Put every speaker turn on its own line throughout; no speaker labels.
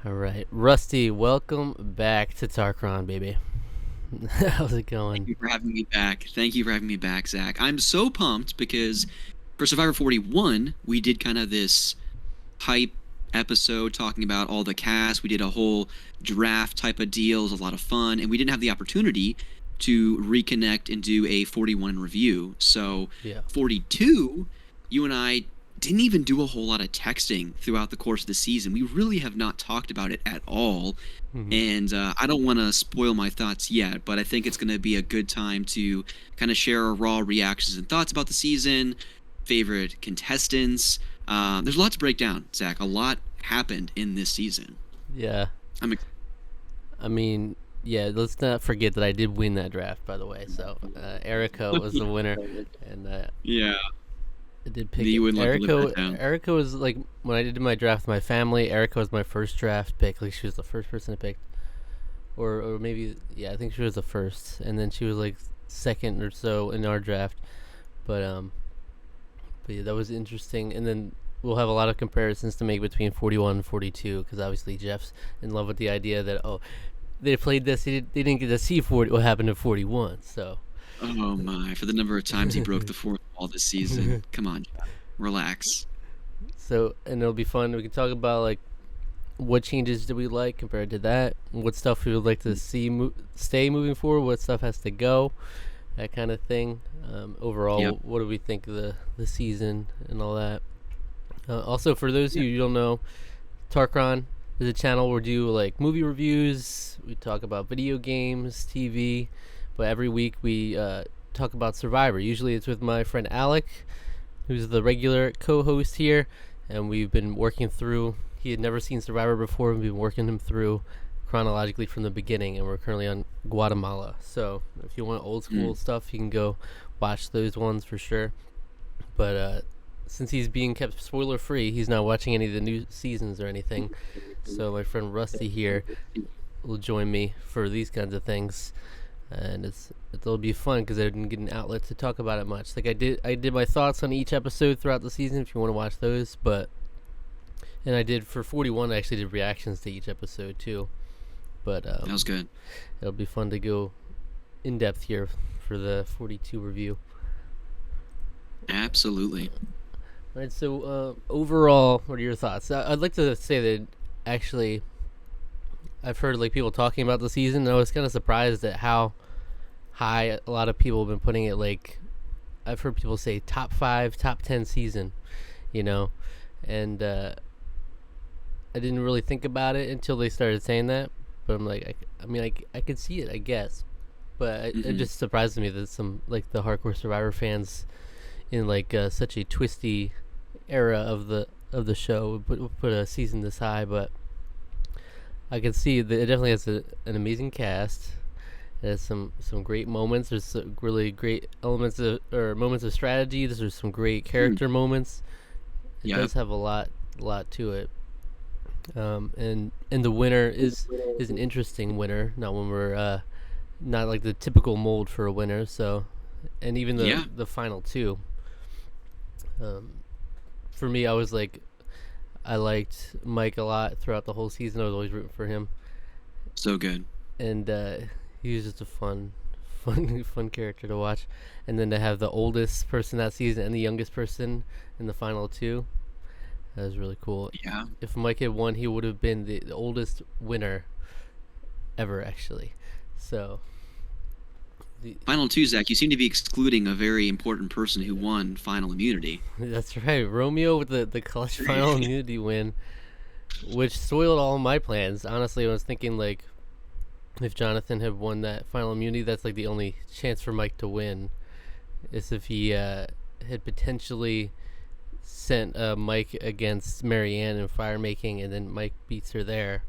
All right, Rusty, welcome back to Tarqaron, baby. How's it
Thank
going?
you for having me back. Thank you for having me back, Zach. I'm so pumped because for Survivor 41, we did kind of this hype episode talking about all the cast. We did a whole draft type of deal. It was a lot of fun, and we didn't have the opportunity to reconnect and do a 41 review. So,
Yeah.
42, you and I didn't even do a whole lot of texting throughout the course of the season. We really have not talked about it at all.
Hmm.
And I don't want to spoil my thoughts yet, but I think it's going to be a good time to kind of share our raw reactions and thoughts about the season, favorite contestants. There's a lot to break down, Zach. A lot happened in this season.
Yeah.
I'm ex-
I mean, yeah. Let's not forget that I did win that draft, by the way. So Erica was the winner, and
yeah,
I did pick
you
it.
wouldn't like to live that down.
Erica was like when I did my draft with my family. Erica was my first draft pick. Like she was the first person I picked, or maybe yeah, I think she was the first, and then she was like second or so in our draft. But But yeah, that was interesting. And then we'll have a lot of comparisons to make between 41 and 42 because obviously Jeff's in love with the idea that, oh, they played this, they didn't get to see 40, what happened in 41. So,
Oh my! For the number of times he broke the fourth wall this season. Come on, Jeff. Relax.
and it'll be fun. We can talk about like what changes do we like compared to that, what stuff we would like to see stay moving forward, what stuff has to go, that kind of thing.
Yep.
Overall, what do we think of the season and all that? Also, for those of you who don't know, Tarkron is a channel where we do like movie reviews. We talk about video games, TV, but every week we talk about Survivor. Usually it's with my friend Alec, who's the regular co-host here, and we've been working through. He had never seen Survivor before. We've been working him through chronologically from the beginning, and we're currently on Guatemala. So if you want old school stuff, you can go watch those ones for sure. But since he's being kept spoiler free, he's not watching any of the new seasons or anything. So my friend Rusty here will join me for these kinds of things, and it'll be fun because I didn't get an outlet to talk about it much. Like I did my thoughts on each episode throughout the season. If you want to watch those, and I did for 41. I actually did reactions to each episode too. But
That was good.
it'll be fun to go in depth here for the 42 review.
Absolutely.
All right, so overall, what are your thoughts? I'd like to say that actually, I've heard like people talking about the season, and I was kind of surprised at how high a lot of people have been putting it. Like, I've heard people say top 5, top 10 season, you know, and I didn't really think about it until they started saying that. But I'm like, I mean, I could see it, I guess, but it just surprised me that some like the hardcore Survivor fans in like such a twisty era of the show would put a season this high. But I can see that it definitely has an amazing cast. It has some great moments. There's some really great elements or moments of strategy. There's some great character moments. It
Yeah.
does have a lot to it. And the winner is an interesting winner, not when we're not like the typical mold for a winner. So, and even
Yeah.
the final two. Um, for me, I was like, I liked Mike a lot throughout the whole season. I was always rooting for him,
So good.
and he was just a fun character to watch. And then to have the oldest person that season and the youngest person in the final two, that was really cool.
Yeah.
If Mike had won, he would have been the oldest winner ever, actually. So,
Final two, Zach. You seem to be excluding a very important person who won final immunity.
that's right. Romeo with the clutch final immunity win, which spoiled all my plans. Honestly, I was thinking like, if Jonathan had won that final immunity, that's like the only chance for Mike to win. Is if he had potentially sent Mike against Marianne in fire making, and then Mike beats her there,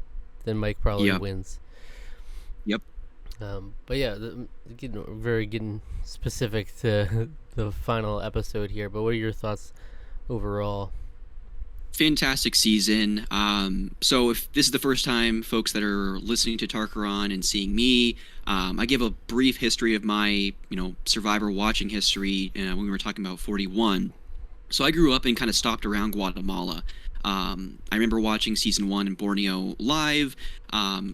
then Mike probably
Yep.
wins.
Yep.
But yeah, getting specific to the final episode here. But what are your thoughts overall?
Fantastic season. So if this is the first time, folks that are listening to Tarqaron and seeing me, I give a brief history of my, Survivor watching history when we were talking about 41. So I grew up and kind of stopped around Guatemala. I remember watching season 1 in Borneo live.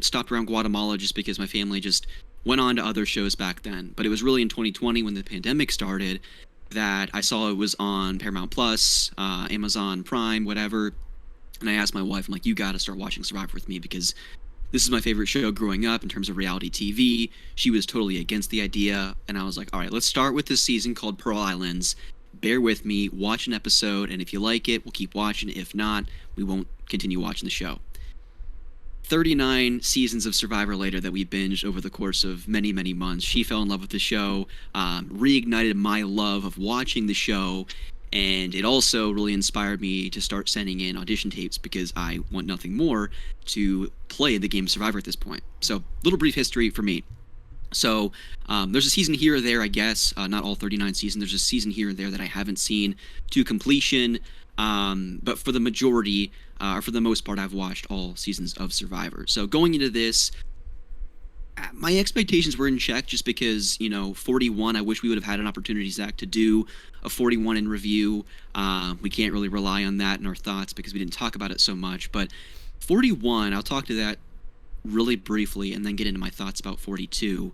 Stopped around Guatemala just because my family just went on to other shows back then. But it was really in 2020 when the pandemic started that I saw it was on Paramount Plus, Amazon Prime, whatever. And I asked my wife, I'm like, you got to start watching Survivor with me because this is my favorite show growing up in terms of reality TV. She was totally against the idea. And I was like, all right, let's start with this season called Pearl Islands. Bear with me, watch an episode, and if you like it, we'll keep watching. If not, we won't continue watching the show. 39 seasons of Survivor later that we binged over the course of many, many months. She fell in love with the show, reignited my love of watching the show, and it also really inspired me to start sending in audition tapes because I want nothing more to play the game Survivor at this point. So, little brief history for me. So, there's a season here or there, I guess, not all 39 seasons. There's a season here or there that I haven't seen to completion. But for the majority, or for the most part, I've watched all seasons of Survivor. So going into this, my expectations were in check just because, 41, I wish we would have had an opportunity, Zach, to do a 41 in review. We can't really rely on that in our thoughts because we didn't talk about it so much. But 41, I'll talk to that really briefly and then get into my thoughts about 42.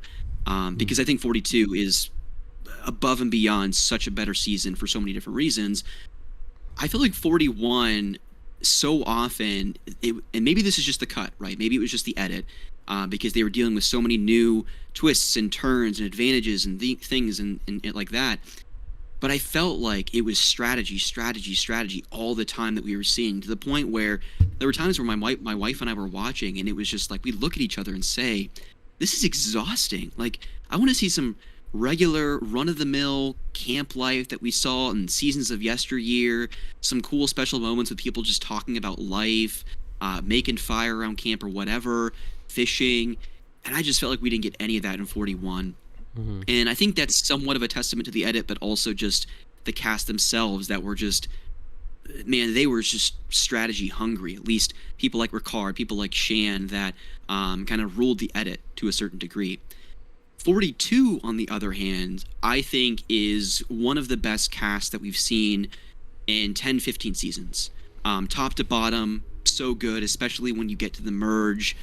Because I think 42 is above and beyond such a better season for so many different reasons. I feel like 41 so often, and maybe this is just the cut, right? Maybe it was just the edit, because they were dealing with so many new twists and turns and advantages and things and like that. But I felt like it was strategy all the time that we were seeing, to the point where there were times where my wife and I were watching, and it was just like we'd look at each other and say, "This is exhausting. Like, I want to see some regular run-of-the-mill camp life that we saw in seasons of yesteryear, some cool special moments with people just talking about life, making fire around camp or whatever, fishing." And I just felt like we didn't get any of that in 41. Mm-hmm. And I think that's somewhat of a testament to the edit, but also just the cast themselves that were just, man, they were just strategy hungry. At least people like Ricard, people like Shan, that kind of ruled the edit to a certain degree. 42, on the other hand, I think is one of the best casts that we've seen in 10, 15 seasons. Top to bottom, so good, especially when you get to the merge.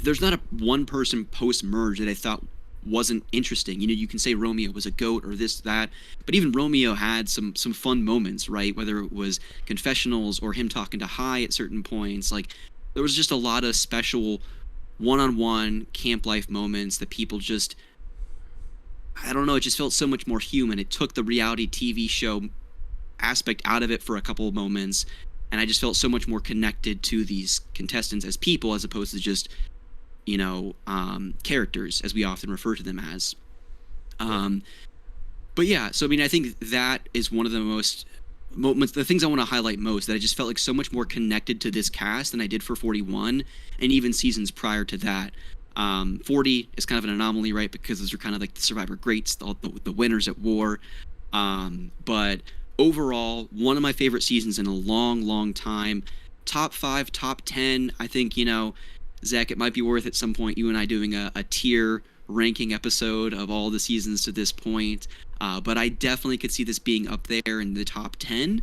There's not a one person post-merge that I thought wasn't interesting. You can say Romeo was a goat or this, that, but even Romeo had some fun moments, right? Whether it was confessionals or him talking to Hai at certain points. Like, there was just a lot of special one-on-one camp life moments that people just, I don't know, it just felt so much more human. It took the reality TV show aspect out of it for a couple of moments, and I just felt so much more connected to these contestants as people, as opposed to just characters, as we often refer to them as. But yeah, so I mean, I think that is one of the most moments, the things I want to highlight most, that I just felt like so much more connected to this cast than I did for 41 and even seasons prior to that. 40 is kind of an anomaly, right? Because those are kind of like the Survivor greats, the winners at war. But overall, one of my favorite seasons in a long, long time. Top 5, top 10. I think, Zach, it might be worth at some point you and I doing a tier ranking episode of all the seasons to this point. But I definitely could see this being up there in the top 10.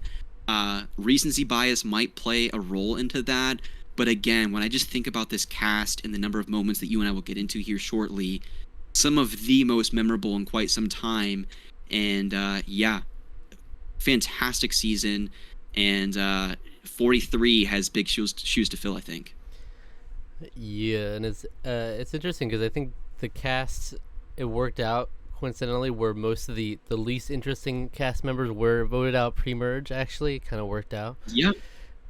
Recency bias might play a role into that. But again, when I just think about this cast and the number of moments that you and I will get into here shortly, some of the most memorable in quite some time. And yeah, fantastic season. And 43 has big shoes to fill, I think.
Yeah, and it's interesting because I think the cast, it worked out coincidentally where most of the least interesting cast members were voted out pre-merge. Actually, kind of worked out.
Yeah.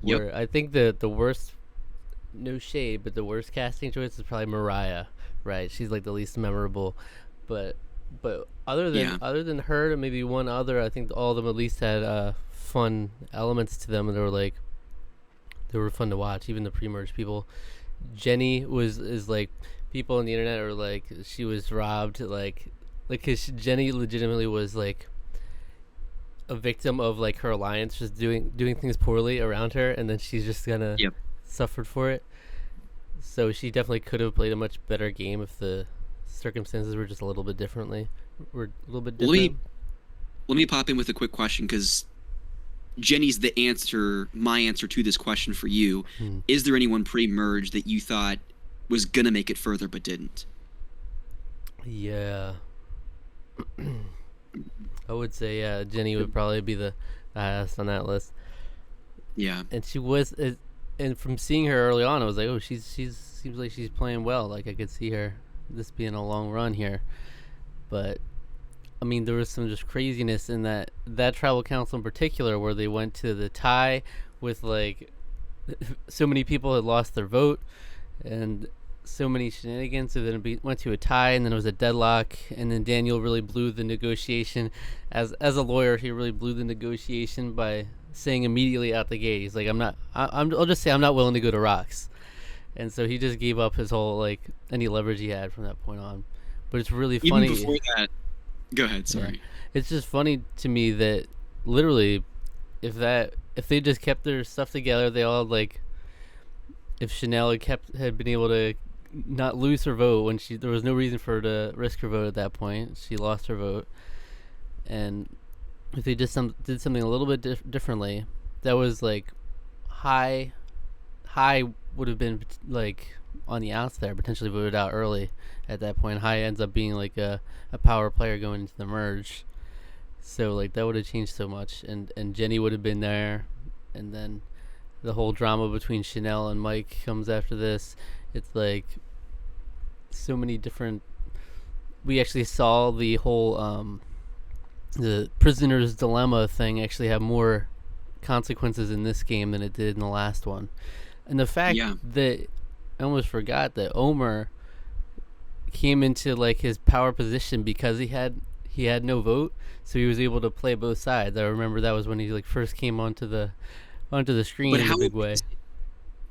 Where I think the worst, no shade, but the worst casting choice is probably Mariah, right? She's like the least memorable, but other than her and maybe one other, I think all of them at least had fun elements to them, and they were fun to watch. Even the pre-merge people. Jenny is like, people on the internet are like, she was robbed, like because Jenny legitimately was like a victim of like her alliance just doing things poorly around her, and then she's just gonna suffered for it. So she definitely could have played a much better game if the circumstances were just a little bit different.
Let me pop in with a quick question, because Jenny's the answer, my answer to this question for you. Is there anyone pre-merge that you thought was gonna make it further but didn't?
Yeah. I would say Jenny would probably be the highest on that list.
Yeah.
And she was, and from seeing her early on, I was like, oh, she's seems like she's playing well. Like I could see her this being a long run here. But I mean, there was some just craziness in that tribal council in particular, where they went to the tie with like so many people had lost their vote, and so many shenanigans. So then it went to a tie, and then it was a deadlock, and then Daniel really blew the negotiation. As a lawyer, he really blew the negotiation by saying immediately out the gate, he's like, I'll just say I'm not willing to go to rocks. And so he just gave up his whole, like, any leverage he had from that point on. But it's really funny.
Even before that, go ahead, sorry.
Yeah. It's just funny to me that literally if they just kept their stuff together, they all, like, if Chanel had been able to not lose her vote when there was no reason for her to risk her vote at that point. She lost her vote. And if they just did something a little bit differently, that was, like, high would have been, like, on the outs there, potentially voted out early at that point. High ends up being, like, a power player going into the merge. So, like, that would have changed so much. And Jenny would have been there. And then the whole drama between Chanel and Mike comes after this. It's, like, so many different... We actually saw the whole... the prisoner's dilemma thing actually have more consequences in this game than it did in the last one. And the fact that I almost forgot that Omer came into, like, his power position because he had no vote, so he was able to play both sides. I remember that was when he, like, first came onto the screen in a big way.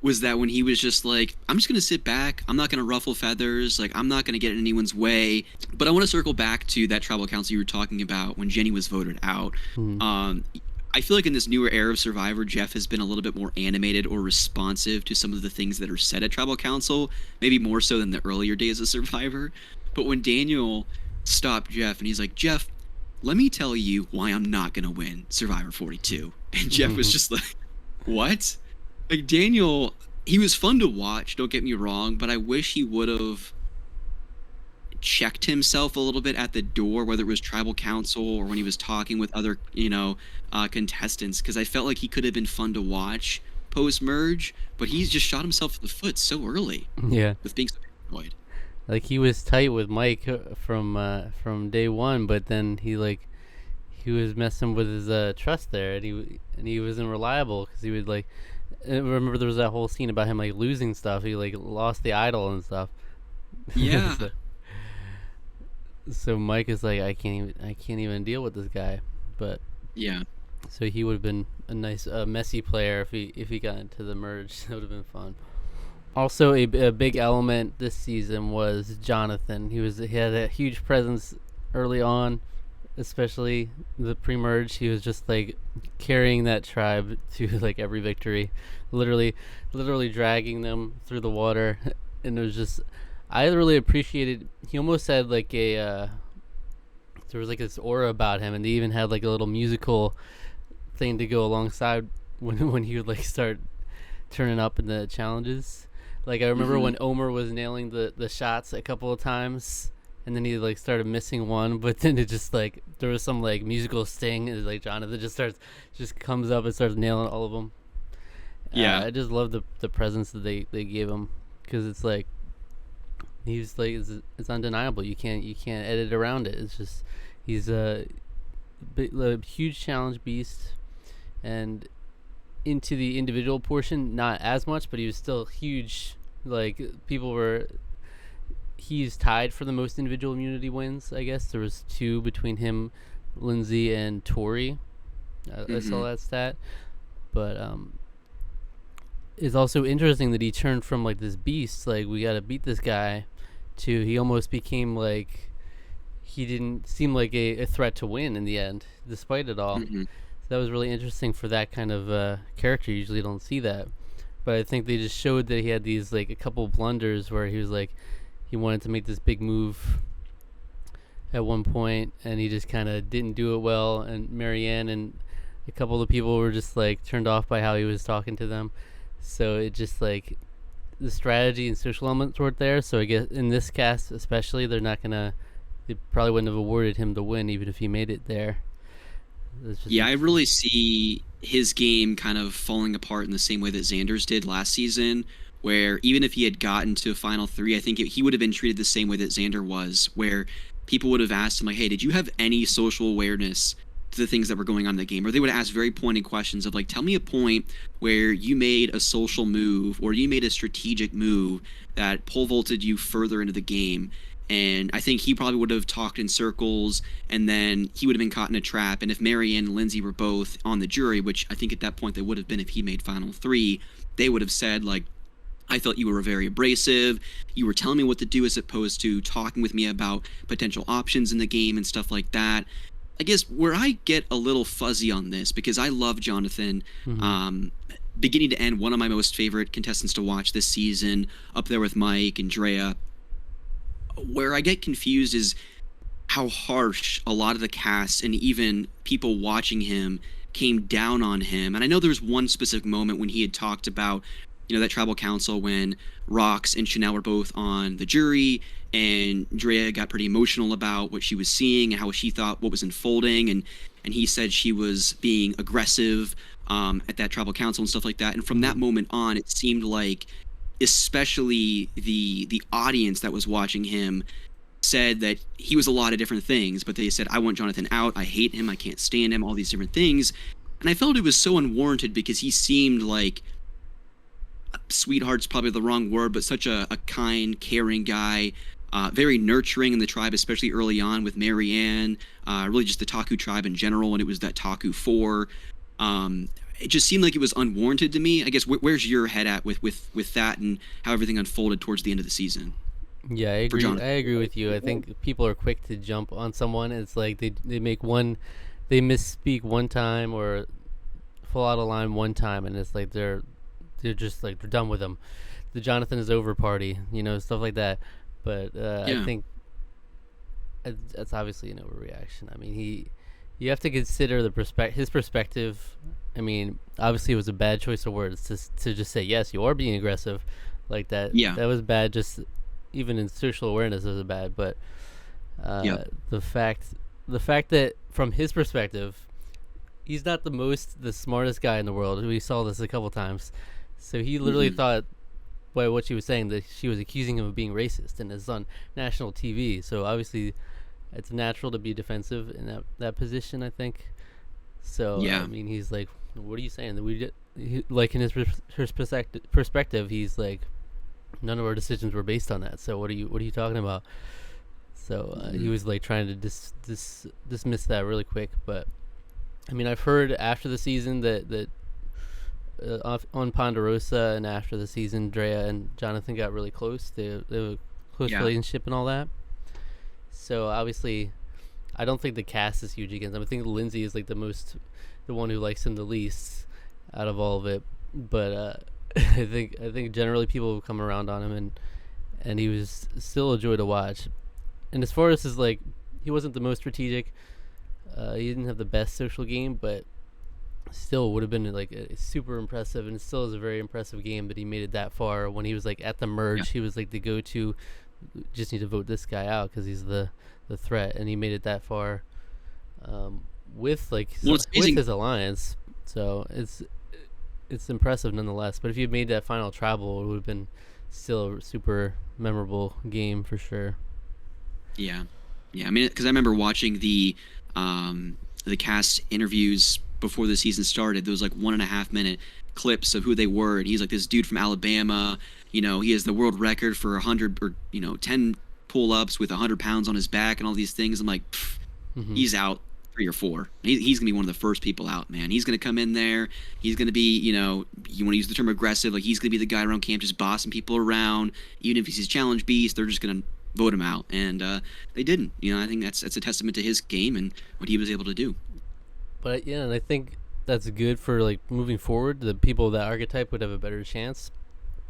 Was that when he was just like, I'm just going to sit back. I'm not going to ruffle feathers. Like, I'm not going to get in anyone's way. But I want to circle back to that tribal council you were talking about when Jenny was voted out. I feel like in this newer era of Survivor, Jeff has been a little bit more animated or responsive to some of the things that are said at tribal council, maybe more so than the earlier days of Survivor. But when Daniel stopped Jeff and he's like, Jeff, let me tell you why I'm not going to win Survivor 42. And Jeff was just like, what? Like, Daniel, he was fun to watch, don't get me wrong, but I wish he would have checked himself a little bit at the door, whether it was tribal council or when he was talking with other, contestants, because I felt like he could have been fun to watch post-merge, but he's just shot himself in the foot so early.
Yeah.
With being so paranoid.
Like, he was tight with Mike from day one, but then he was messing with his trust there, and he wasn't reliable because he would, like... I remember there was that whole scene about him, like, losing stuff. He, like, lost the idol and stuff.
Yeah.
So Mike is like, I can't even deal with this guy. But
yeah.
So he would have been a nice messy player if he got into the merge. That would have been fun. Also, a big element this season was Jonathan. He had a huge presence early on, especially the pre-merge. He was just, like, carrying that tribe to, like, every victory, literally dragging them through the water. And it was just, I really appreciated, he almost had, like, there was, like, this aura about him, and they even had, like, a little musical thing to go alongside when he would, like, start turning up in the challenges. Like, I remember when Omer was nailing the shots a couple of times, and then he, like, started missing one, but then it just, like, there was some, like, musical sting, and, like, Jonathan just comes up and starts nailing all of them. Yeah. I just love the presence that they gave him, because it's, like, he's, like, it's undeniable. You can't edit around it. It's just, he's a huge challenge beast, and into the individual portion, not as much, but he was still huge. Like, he's tied for the most individual immunity wins, I guess. There was 2 between him, Lindsay, and Tori. I saw that stat. But it's also interesting that he turned from, like, this beast, like, we gotta beat this guy, to he almost became, like, he didn't seem like a threat to win in the end, despite it all. So that was really interesting for that kind of character. You usually don't see that. But I think they just showed that he had these, like, a couple blunders where he was, like, he wanted to make this big move at one point, and he just kind of didn't do it well. And Marianne and a couple of people were just like turned off by how he was talking to them. So it just like the strategy and social elements weren't there. So I guess in this cast especially, they probably wouldn't have awarded him the win even if he made it there.
Yeah, I really see his game kind of falling apart in the same way that Xander's did last season, where even if he had gotten to a final three, I think he would have been treated the same way that Xander was, where people would have asked him, like, hey, did you have any social awareness to the things that were going on in the game? Or they would ask very pointed questions of, like, tell me a point where you made a social move or you made a strategic move that pole vaulted you further into the game. And I think he probably would have talked in circles, and then he would have been caught in a trap. And if Marianne and Lindsay were both on the jury, which I think at that point they would have been if he made final three, they would have said, like, I felt you were very abrasive. You were telling me what to do as opposed to talking with me about potential options in the game and stuff like that. I guess where I get a little fuzzy on this, because I love Jonathan, beginning to end, one of my most favorite contestants to watch this season, up there with Mike and Drea. Where I get confused is how harsh a lot of the cast and even people watching him came down on him. And I know there was one specific moment when he had talked about, that tribal council when Rox and Chanel were both on the jury, and Drea got pretty emotional about what she was seeing and how she thought what was unfolding, and he said she was being aggressive at that tribal council and stuff like that. And from that moment on, it seemed like especially the audience that was watching him said that he was a lot of different things, but they said, I want Jonathan out, I hate him, I can't stand him, all these different things. And I felt it was so unwarranted because he seemed like, sweetheart's probably the wrong word, but such a kind, caring guy, very nurturing in the tribe, especially early on with Marianne, really just the Taku tribe in general, and it was that Taku 4. It just seemed like it was unwarranted to me. I guess where's your head at with that and how everything unfolded towards the end of the season?
Yeah, I agree. I agree with you. I think people are quick to jump on someone. It's like they misspeak one time or fall out of line one time, and it's like they're just like they're done with them. The Jonathan is over party, stuff like that. But I think that's obviously an overreaction. I mean, you have to consider his perspective. I mean, obviously it was a bad choice of words to just say, yes, you are being aggressive like that.
Yeah.
That was bad. Just even in social awareness, it was bad. But the fact that from his perspective, he's not the smartest guy in the world. We saw this a couple times. So he literally thought by what she was saying that she was accusing him of being racist, and it's on national TV. So obviously it's natural to be defensive in that position, I think. So I mean, he's like, what are you saying? That like in his perspective, he's like, none of our decisions were based on that. So what are you talking about? So he was like trying to dismiss that really quick. But I mean, I've heard after the season that on Ponderosa and after the season, Drea and Jonathan got really close. They have a close relationship and all that. So obviously, I don't think the cast is huge against him. I think Lindsay is like the one who likes him the least out of all of it. But I think generally people have come around on him, and he was still a joy to watch. And as far as he wasn't the most strategic. He didn't have the best social game, but still would have been like a super impressive, and it still is a very impressive game that he made it that far. When he was like at the merge, he was like the go-to. Just need to vote this guy out because he's the threat, and he made it that far with his alliance. So it's impressive nonetheless. But if you made that final tribal, it would have been still a super memorable game for sure.
Yeah. I mean, because I remember watching the cast interviews before the season started. There was like 1.5 minute clips of who they were, and he's like this dude from Alabama. He has the world record for 100 or 10 pull-ups with 100 pounds on his back and all these things. I'm like, he's out 3 or 4. He's gonna be one of the first people out, man. He's gonna come in there. He's gonna be, you want to use the term aggressive, like he's gonna be the guy around camp just bossing people around. Even if he's a challenge beast, they're just gonna vote him out, and they didn't. I think that's a testament to his game and what he was able to do.
But yeah, and I think that's good for like moving forward. The people of that archetype would have a better chance,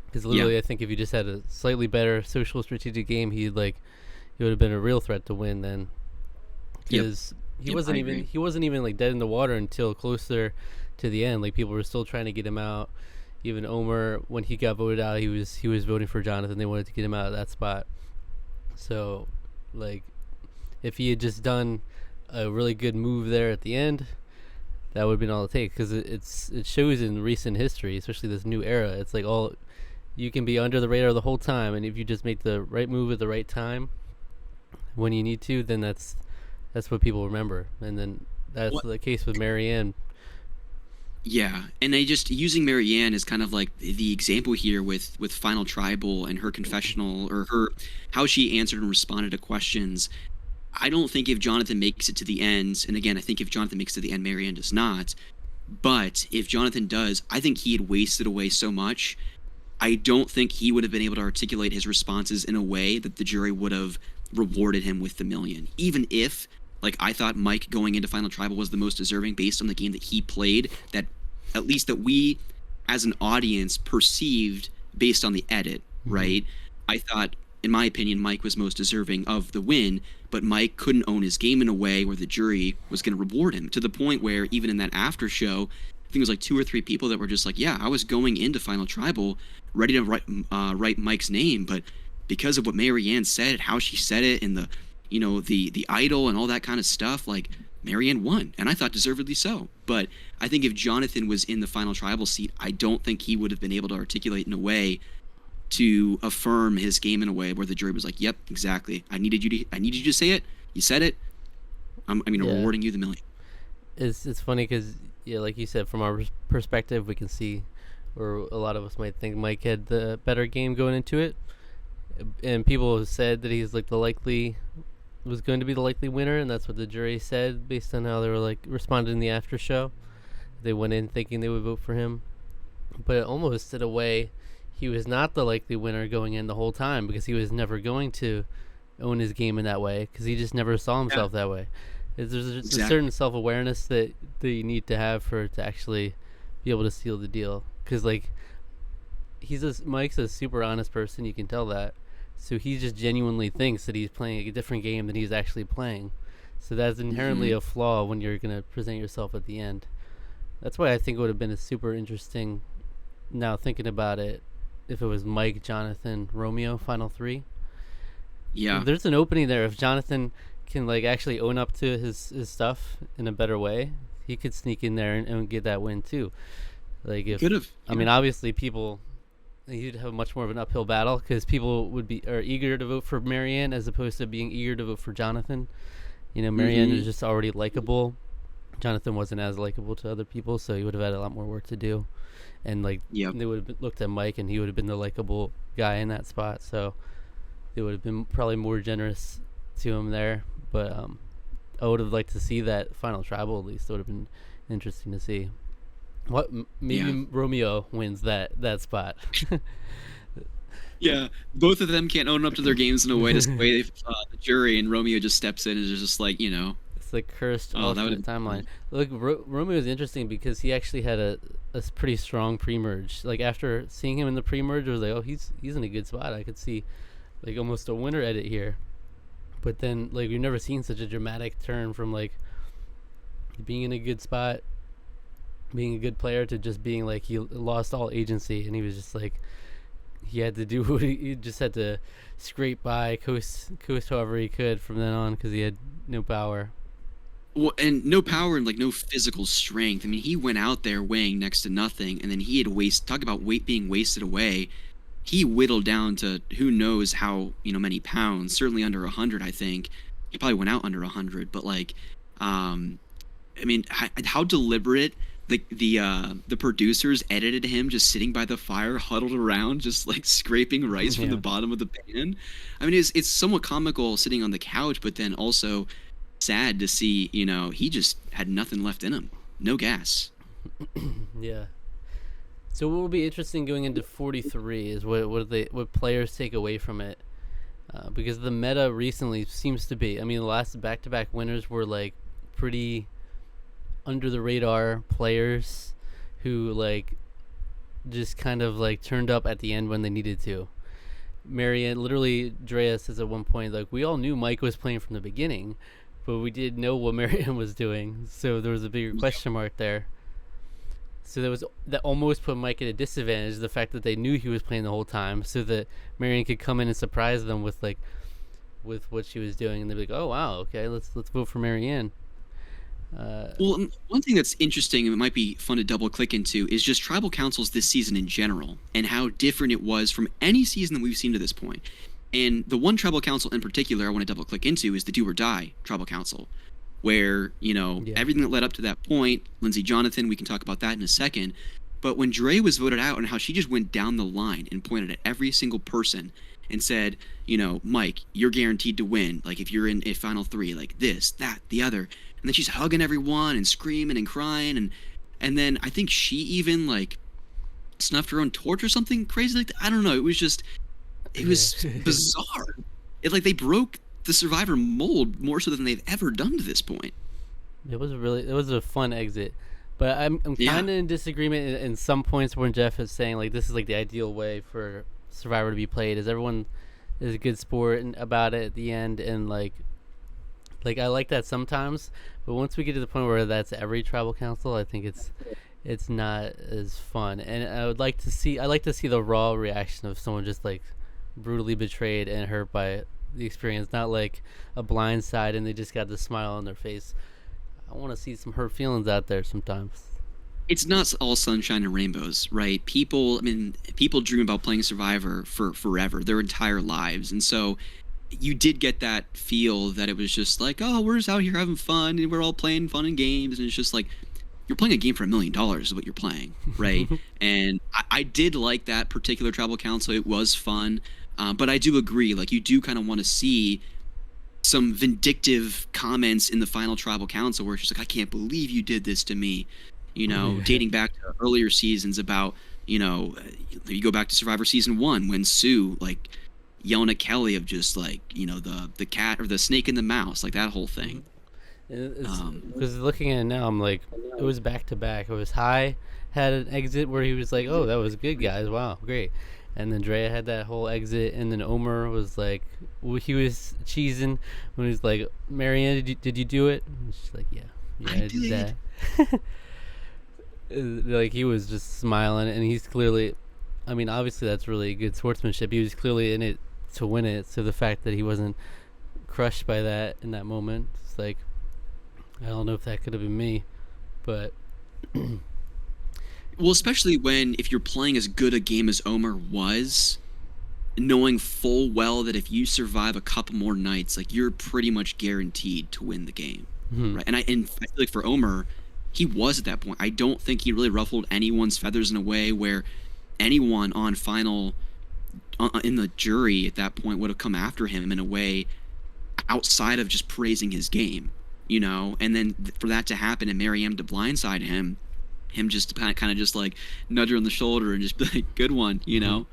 because literally, I think if you just had a slightly better social strategic game, he would have been a real threat to win then. Because he
Yep, I
wasn't even
agree.
he wasn't even like dead in the water until closer to the end. Like people were still trying to get him out. Even Omer, when he got voted out, he was voting for Jonathan. They wanted to get him out of that spot. So, like, if he had just done a really good move there at the end, that would have been all it takes. Because it shows in recent history, especially this new era. It's like all you can be under the radar the whole time, and if you just make the right move at the right time when you need to, then that's what people remember. And then that's
What?
the case with Marianne.
Yeah, and I just using Marianne as kind of like the example here with Final Tribal and her confessional or her how she answered and responded to questions. I don't think if Jonathan makes it to the end, and again, I think if Jonathan makes it to the end, Marianne does not. But if Jonathan does, I think he had wasted away so much. I don't think he would have been able to articulate his responses in a way that the jury would have rewarded him with the million. Even if, like, I thought Mike going into Final Tribal was the most deserving based on the game that he played, that at least that we as an audience perceived based on the edit,
Mm-hmm.
right? I thought, in my opinion, Mike was most deserving of the win, but Mike couldn't own his game in a way where the jury was going to reward him to the point where even in that after show, I think it was like 2 or 3 people that were just like, yeah, I was going into Final Tribal ready to write Mike's name, but because of what Marianne said, how she said it, and the idol and all that kind of stuff, like Marianne won, and I thought deservedly so. But I think if Jonathan was in the Final Tribal seat, I don't think he would have been able to articulate in a way to affirm his game in a way where the jury was like, "Yep, exactly. I needed you to say it. You said it. I'm
Yeah,
rewarding you the million."
it's funny because yeah, like you said, from our perspective, we can see, or a lot of us might think Mike had the better game going into it, and people have said that he's like the likely was going to be the likely winner, and that's what the jury said based on how they were like responded in the after show. They went in thinking they would vote for him, but almost in a way, he was not the likely winner going in the whole time because he was never going to own his game in that way because he just never saw
Yeah,
himself that way. There's a certain
exactly.
self awareness that you need to have for to actually be able to seal the deal. Because like Mike's a super honest person, you can tell that. So he just genuinely thinks that he's playing a different game than he's actually playing. So that's inherently
Hmm.
a flaw when you're gonna present yourself at the end. That's why I think it would have been a super interesting. Now thinking about it, if it was Mike, Jonathan, Romeo, final three,
Yeah.
there's an opening there. If Jonathan can like actually own up to his stuff in a better way, he could sneak in there and get that win too. Like
He could
if
have.
I
Yeah.
mean, obviously people you'd have much more of an uphill battle because people would be are eager to vote for Marianne as opposed to being eager to vote for Jonathan. You know, Marianne is
Hmm.
just already likable. Jonathan wasn't as likable to other people, so he would have had a lot more work to do. And like
Yep.
they would have looked at Mike, and he would have been the likable guy in that spot. So they would have been probably more generous to him there. But I would have liked to see that final tribal at least. It would have been interesting to see.
Yeah.
Maybe Romeo wins that spot.
Yeah. Both of them can't own up to their games in a way to sway the jury, and Romeo just steps in and is just like,
It's like cursed
oh, that would
alternate
have been
timeline.
cool.
Look, Romeo is interesting because he actually had a pretty strong pre-merge. Like after seeing him in the pre-merge, I was like, oh, he's in a good spot. I could see like almost a winner edit here. But then like we've never seen such a dramatic turn from like being in a good spot, being a good player to just being like he lost all agency and he was just like he had to do what he just had to scrape by, coast however he could from then on because he had no power.
Well, and no power and like no physical strength. I mean, he went out there weighing next to nothing, and then he had talk about weight being wasted away. He whittled down to who knows how many pounds. Certainly under 100, I think. He probably went out under 100, but like, um, I mean, how deliberate. Like the producers edited him just sitting by the fire, huddled around, just like scraping rice from the
Yeah.
bottom of the pan. I mean, it's somewhat comical sitting on the couch, but then also sad to see, he just had nothing left in him. No gas.
Yeah. So what will be interesting going into 43 is what players take away from it, because the meta recently seems to be. I mean, the last back-to-back winners were like pretty under the radar players who like just kind of like turned up at the end when they needed to. Marianne, literally, Drea says at one point, like, we all knew Mike was playing from the beginning, but we didn't know what Marianne was doing, so there was a bigger question mark there. So that almost put Mike at a disadvantage, the fact that they knew he was playing the whole time, so that Marianne could come in and surprise them with what she was doing, and they'd be like, "Oh wow, okay, let's vote for Marianne."
Well, one thing that's interesting and it might be fun to double click into is just tribal councils this season in general and how different it was from any season that we've seen to this point. And the one tribal council in particular I want to double click into is the Do or Die tribal council, where, everything that led up to that point, Lindsay Jonathan, we can talk about that in a second. But when Dre was voted out and how she just went down the line and pointed at every single person and said, Mike, you're guaranteed to win. Like, if you're in a final three, like this, that, the other. And then she's hugging everyone and screaming and crying. And then I think she even, like, snuffed her own torch or something crazy like that. I don't know. It was bizarre. They broke the Survivor mold more so than they've ever done to this point.
It was a fun exit. But I'm kind of in disagreement in some points when Jeff is saying, like, this is, like, the ideal way for Survivor to be played, is everyone is a good sport about it at the end, and like I like that sometimes, but once we get to the point where that's every tribal council, I think it's not as fun. And I like to see the raw reaction of someone just like brutally betrayed and hurt by the experience, not like a blind side and they just got the smile on their face. I want to see some hurt feelings out there sometimes.
It's not all sunshine and rainbows, right? People dream about playing Survivor for forever, their entire lives. And so you did get that feel that it was just like, oh, we're just out here having fun and we're all playing fun and games. And it's just like, you're playing a game for $1 million is what you're playing, right? And I did like that particular tribal council. It was fun. But I do agree, like, you do kind of want to see some vindictive comments in the final tribal council where it's just like, I can't believe you did this to me. Dating back to earlier seasons about, you go back to Survivor Season 1 when Sue, like, yelling at Kelly of just, like, the cat or the snake and the mouse, like that whole thing.
Because looking at it now, I'm like, it was back to back. It was High had an exit where he was like, oh, that was good, guys. Wow, great. And then Drea had that whole exit, and then Omer was like, he was cheesing when he was like, Marianne, did you do it? And she's like, yeah, I did that. Like, he was just smiling, and he's clearly, I mean, obviously that's really good sportsmanship. He was clearly in it to win it, so the fact that he wasn't crushed by that in that moment, it's like, I don't know if that could have been me, but
well, especially if you're playing as good a game as Omer was, knowing full well that if you survive a couple more nights, like, you're pretty much guaranteed to win the game, right? And I feel like for Omer, he was at that point. I don't think he really ruffled anyone's feathers in a way where anyone on final in the jury at that point would have come after him in a way outside of just praising his game, and then for that to happen and Marianne to blindside him just kind of just like nudge her on the shoulder and just be like, good one, and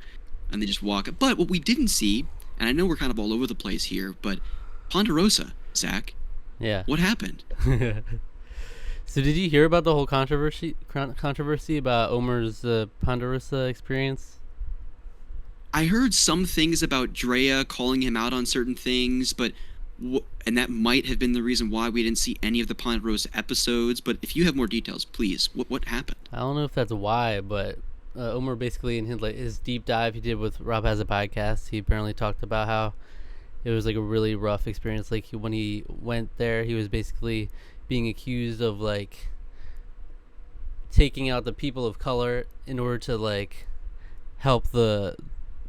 they just walk up. But what we didn't see, and I know we're kind of all over the place here, but Ponderosa, Zach, what happened?
So did you hear about the whole controversy about Omer's Ponderosa experience?
I heard some things about Drea calling him out on certain things, but and that might have been the reason why we didn't see any of the Ponderosa episodes. But if you have more details, please, what happened?
I don't know if that's why, but Omer basically in his deep dive he did with Rob Has a Podcast, he apparently talked about how it was like a really rough experience. Like, when he went there, he was basically being accused of like taking out the people of color in order to like help the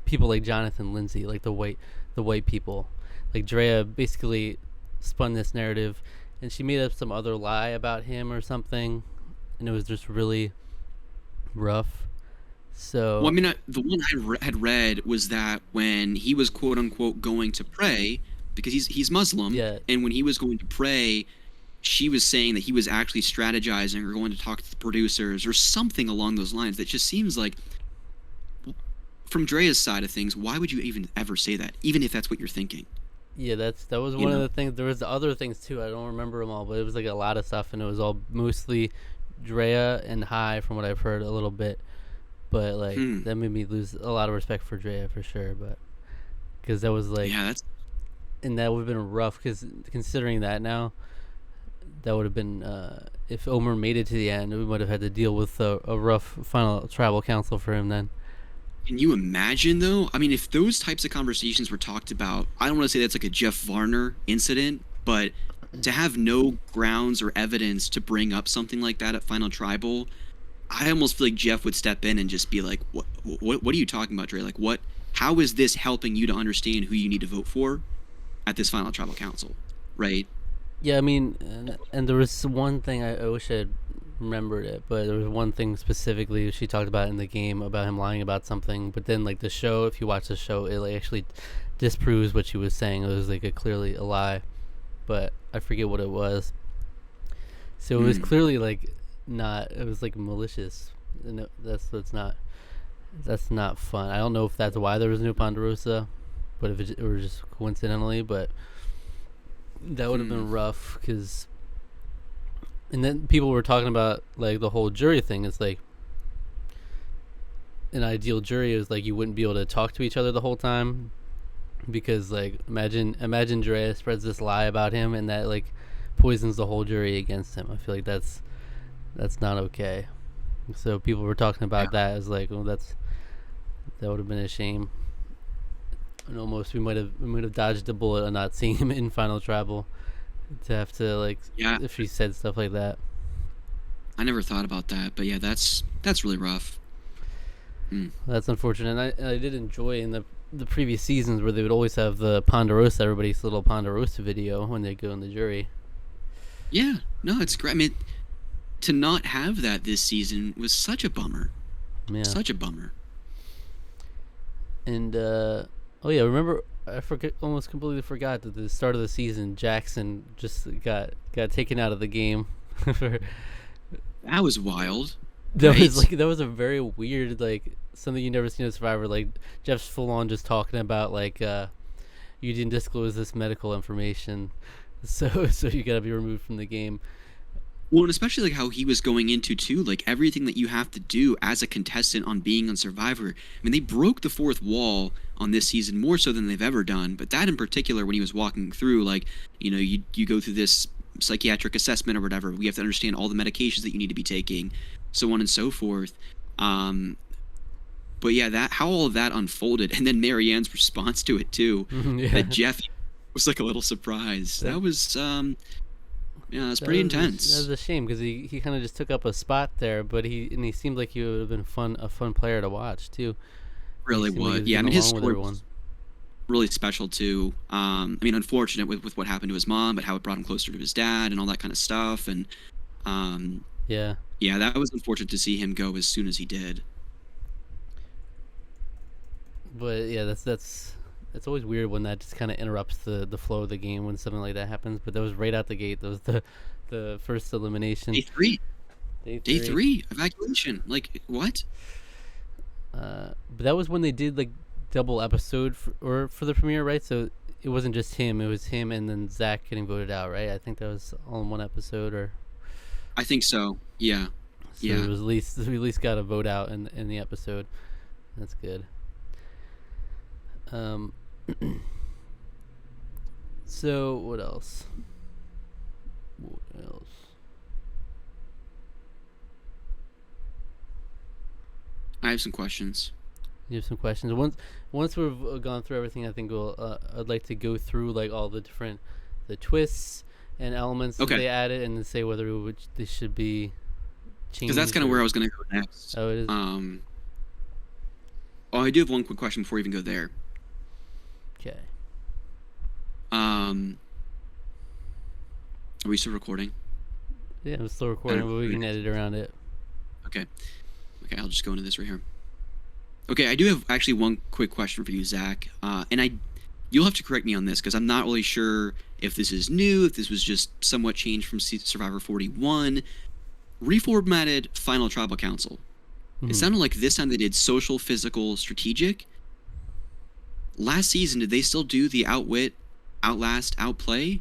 people like Jonathan, Lindsay, like the white people. Like, Drea basically spun this narrative and she made up some other lie about him or something, and it was just really rough. So,
well, I mean, the one I had read was that when he was quote unquote going to pray, because he's Muslim, and when he was going to pray, she was saying that he was actually strategizing or going to talk to the producers or something along those lines. That just seems like, from Drea's side of things, why would you even ever say that, even if that's what you're thinking?
Yeah, that was one of the things. There was other things too. I don't remember them all, but it was like a lot of stuff, and it was all mostly Drea and High, from what I've heard a little bit. But like that made me lose a lot of respect for Drea for sure. But because that was like, and that would have been rough because considering that now, that would have been if Omer made it to the end, we might have had to deal with a rough final tribal council for him then.
Can you imagine though? I mean, if those types of conversations were talked about, I don't want to say that's like a Jeff Varner incident, but to have no grounds or evidence to bring up something like that at Final Tribal, I almost feel like Jeff would step in and just be like, "What are you talking about, Dre? Like, what? How is this helping you to understand who you need to vote for at this Final Tribal Council?" Right?
Yeah, I mean, and there was one thing I wish I had remembered it, but there was one thing specifically she talked about in the game about him lying about something. But then, like the show, if you watch the show, it like actually disproves what she was saying. It was like clearly a lie, but I forget what it was. So it was clearly like not. It was like malicious, and that's not fun. I don't know if that's why there was no Ponderosa, but if it were just coincidentally, but that would have been rough because. And then people were talking about like the whole jury thing. It's like an ideal jury is like you wouldn't be able to talk to each other the whole time because like imagine Drea spreads this lie about him and that like poisons the whole jury against him. I feel like that's not okay. So people were talking about that as like, well, that would have been a shame. And almost we might have dodged a bullet on not seeing him in Final Tribal to have to like if she said stuff like that.
I never thought about that, but yeah, that's really rough.
That's unfortunate. And I did enjoy in the previous seasons where they would always have the Ponderosa, everybody's little Ponderosa video when they go in the jury.
Yeah, no, it's great. I mean, to not have that this season was such a bummer. Yeah. Such a bummer.
And remember almost completely forgot that at the start of the season Jackson just got taken out of the game.
That was wild.
That was a very weird, like something you never seen in Survivor. Like Jeff's full on just talking about like you didn't disclose this medical information, so you got to be removed from the game.
Well, and especially like how he was going into too, like everything that you have to do as a contestant on being on Survivor. I mean, they broke the fourth wall on this season more so than they've ever done. But that in particular, when he was walking through, like, you know, you go through this psychiatric assessment or whatever. We have to understand all the medications that you need to be taking, so on and so forth. But yeah, that how all of that unfolded, and then Marianne's response to it too. That Jeff was like a little surprised. That was yeah, it's pretty intense.
That was a shame because he kind of just took up a spot there, but he seemed like he would have been a fun player to watch too.
Really would. Like I mean, his story was really special too. I mean, unfortunate with what happened to his mom, but how it brought him closer to his dad and all that kind of stuff. And yeah, that was unfortunate to see him go as soon as he did.
But yeah, that's it's always weird when that just kind of interrupts the flow of the game when something like that happens. But that was right out the gate. That was the first elimination.
Day three evacuation. Like what?
But that was when they did like double episode for the premiere, right? So it wasn't just him; it was him and then Zach getting voted out, right? I think that was all in one episode, or
I think so. Yeah.
So it was we at least got a vote out in the episode. That's good. So what else?
I have some questions.
You have some questions. Once we've gone through everything, I think I'd like to go through like all the twists and elements that they added, and then say whether they should be changed.
Because that's kind of where I was going to go next.
Oh, it is.
I do have one quick question before we even go there.
Okay.
Are we still recording?
Yeah, I'm still recording, but we can edit around it.
Okay, I'll just go into this right here. Okay, I do have actually one quick question for you, Zach. And you'll have to correct me on this because I'm not really sure if this is new, if this was just somewhat changed from Survivor 41. Reformatted Final Tribal Council. Mm-hmm. It sounded like this time they did social, physical, strategic. Last season, did they still do the outwit, outlast, outplay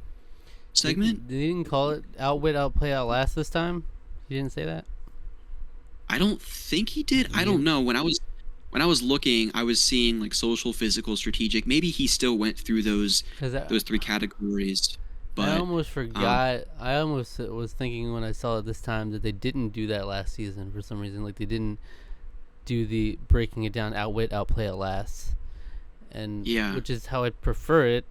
segment?
They didn't call it outwit, outplay, outlast this time? You didn't say that?
I don't think he did. I don't know. When I was when I was looking, I was seeing like social, physical, strategic. Maybe he still went through those
'Cause
those three categories,
I
but
almost
um,
forgot. I almost was thinking when I saw it this time that they didn't do that last season for some reason. Like they didn't do the breaking it down, outwit, outplay at last, and
yeah,
which is how I prefer it.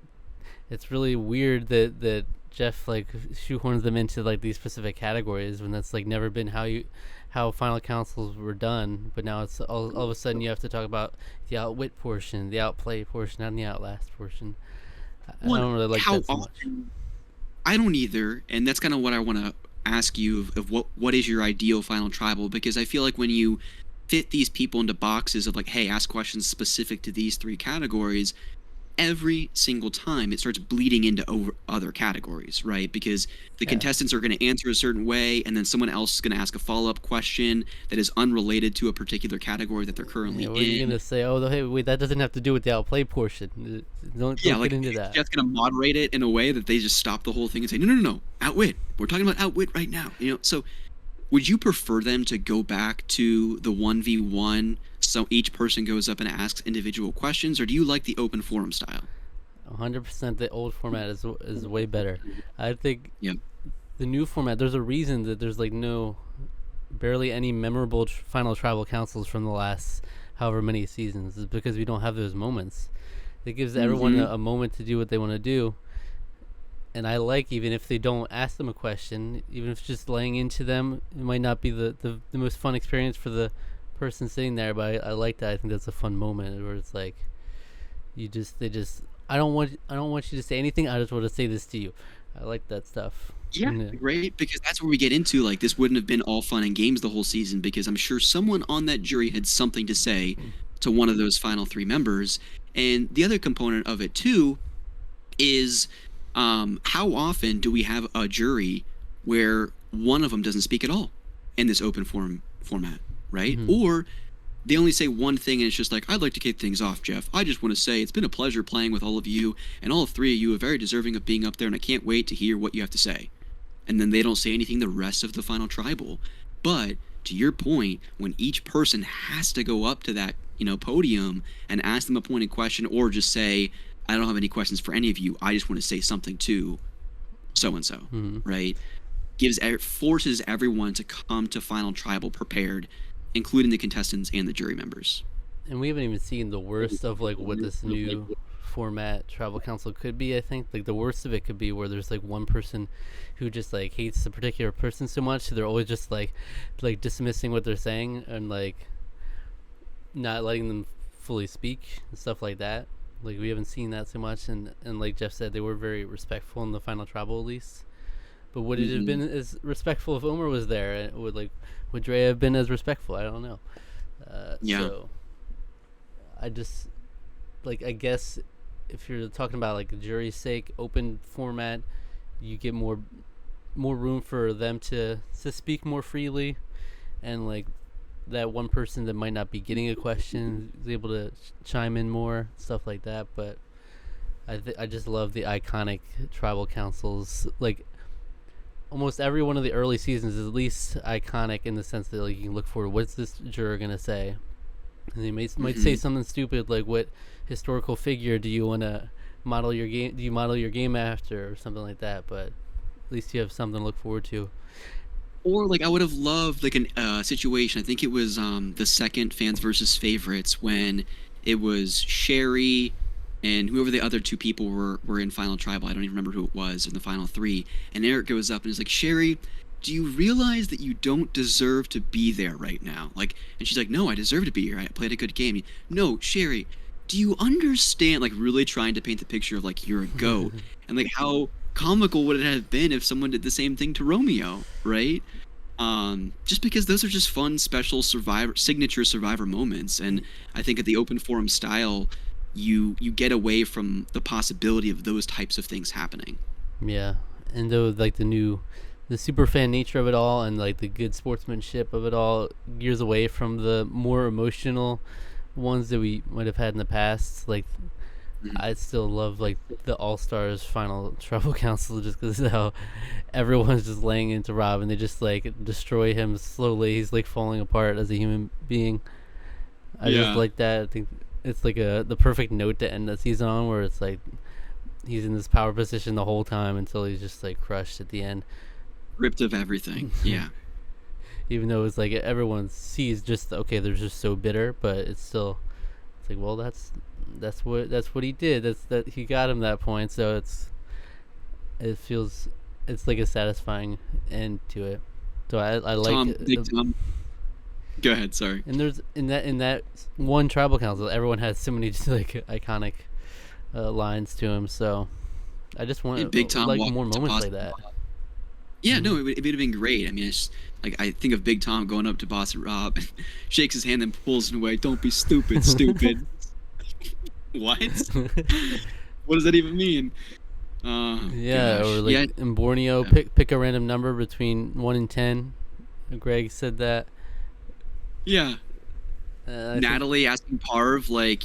It's really weird that Jeff like shoehorns them into like these specific categories when that's like never been how final councils were done. But now it's all of a sudden you have to talk about the outwit portion, the outplay portion, and the outlast portion. I
one
don't really like
how
that so much.
often I don't either, and that's kind of what I want to ask you of what is your ideal final tribal, because I feel like when you fit these people into boxes of like, hey, ask questions specific to these three categories, every single time it starts bleeding into other categories, right? Because the
Yeah.
contestants are going to answer a certain way, and then someone else is going to ask a follow-up question that is unrelated to a particular category that they're
Yeah,
currently
what are you
in.
gonna say? Oh, hey, wait, that doesn't have to do with the outplay portion.
Yeah,
Don't get
like
into that.
Jeff's going to moderate it in a way that they just stop the whole thing and say, no, no, no, no, outwit. We're talking about outwit right now. So would you prefer them to go back to the 1v1 so each person goes up and asks individual questions, or do you like the open forum style?
100% the old format is way better. I think
Yeah.
the new format. There's a reason that there's like barely any memorable final tribal councils from the last however many seasons. Is because we don't have those moments. It gives everyone
Hmm.
a moment to do what they want to do. And I like even if they don't ask them a question, even if it's just laying into them, it might not be the most fun experience for the person sitting there, but I like that. I think that's a fun moment where it's like they just I don't want you to say anything. I just want to say this to you. I like that stuff.
Yeah,
Yeah.
right. Because that's where we get into like this wouldn't have been all fun and games the whole season, because I'm sure someone on that jury had something to say to one of those final three members. And the other component of it too is how often do we have a jury where one of them doesn't speak at all in this open forum format, right?
Mhm.
Or they only say one thing and it's just like, I'd like to kick things off, Jeff. I just want to say it's been a pleasure playing with all of you, and all three of you are very deserving of being up there, and I can't wait to hear what you have to say. And then they don't say anything the rest of the final tribal. But to your point, when each person has to go up to that, podium and ask them a pointed question, or just say, I don't have any questions for any of you, I just want to say something to so and so,
Mhm.
right? Forces everyone to come to final tribal prepared, including the contestants and the jury members.
And we haven't even seen the worst of like what this new format tribal council could be. I think like the worst of it could be where there's like one person who just like hates a particular person so much they're always just like dismissing what they're saying and like not letting them fully speak and stuff like that. Like we haven't seen that so much, and like Jeff said, they were very respectful in the final tribal at least. But would it have
Hmm.
been as respectful if Omer was there? Would Dre have been as respectful? I don't know.
Yeah.
So I just I guess if you're talking about like the jury's sake, open format, you get more room for them to speak more freely, and like that one person that might not be getting a question is able to chime in more, stuff like that. But I just love the iconic tribal councils. Like almost every one of the early seasons is at least iconic in the sense that like you can look forward. What's this juror gonna say? And they might say something stupid like, "What historical figure do you want to model your game? Do you model your game after, or something like that?" But at least you have something to look forward to.
Or like I would have loved like a situation. I think it was the second fans versus favorites when it was Sherry and whoever the other two people were in final tribal. I don't even remember who it was in the final three. And Eric goes up and is like, Sherry, do you realize that you don't deserve to be there right now? Like, and she's like, no, I deserve to be here. I played a good game. No, Sherry, do you understand? Like, really trying to paint the picture of like you're a goat, and like how comical would it have been if someone did the same thing to Romeo, right? Just because those are just fun, special signature survivor moments, and I think at the open forum style, you get away from the possibility of those types of things happening.
Yeah, and though like the super fan nature of it all and like the good sportsmanship of it all gears away from the more emotional ones that we might have had in the past. Like
Mhm.
I still love like the All Stars final tribal council just because how everyone's just laying into Rob and they just like destroy him slowly. He's like falling apart as a human being. I just like that. I think it's like the perfect note to end the season on, where it's like he's in this power position the whole time until he's just like crushed at the end.
Ripped of everything. Yeah.
Even though it's like everyone sees just okay, they're just so bitter, but it's like, well, that's what he did. That he got him that point. So it's like a satisfying end to it. So I like
Tom. Go ahead. Sorry.
And there's in that one tribal council, everyone has so many just like iconic lines to him. So I just want
Big Tom
like more moments like that.
Yeah, no, it would have been great. I mean, it's just, like, I think of Big Tom going up to Boss Rob, and shakes his hand and pulls him away. Don't be stupid, stupid. What? What does that even mean?
Yeah,
gosh.
or like in Borneo, pick a random number between 1 and 10. Greg said that.
Yeah. Natalie asking Parv, like,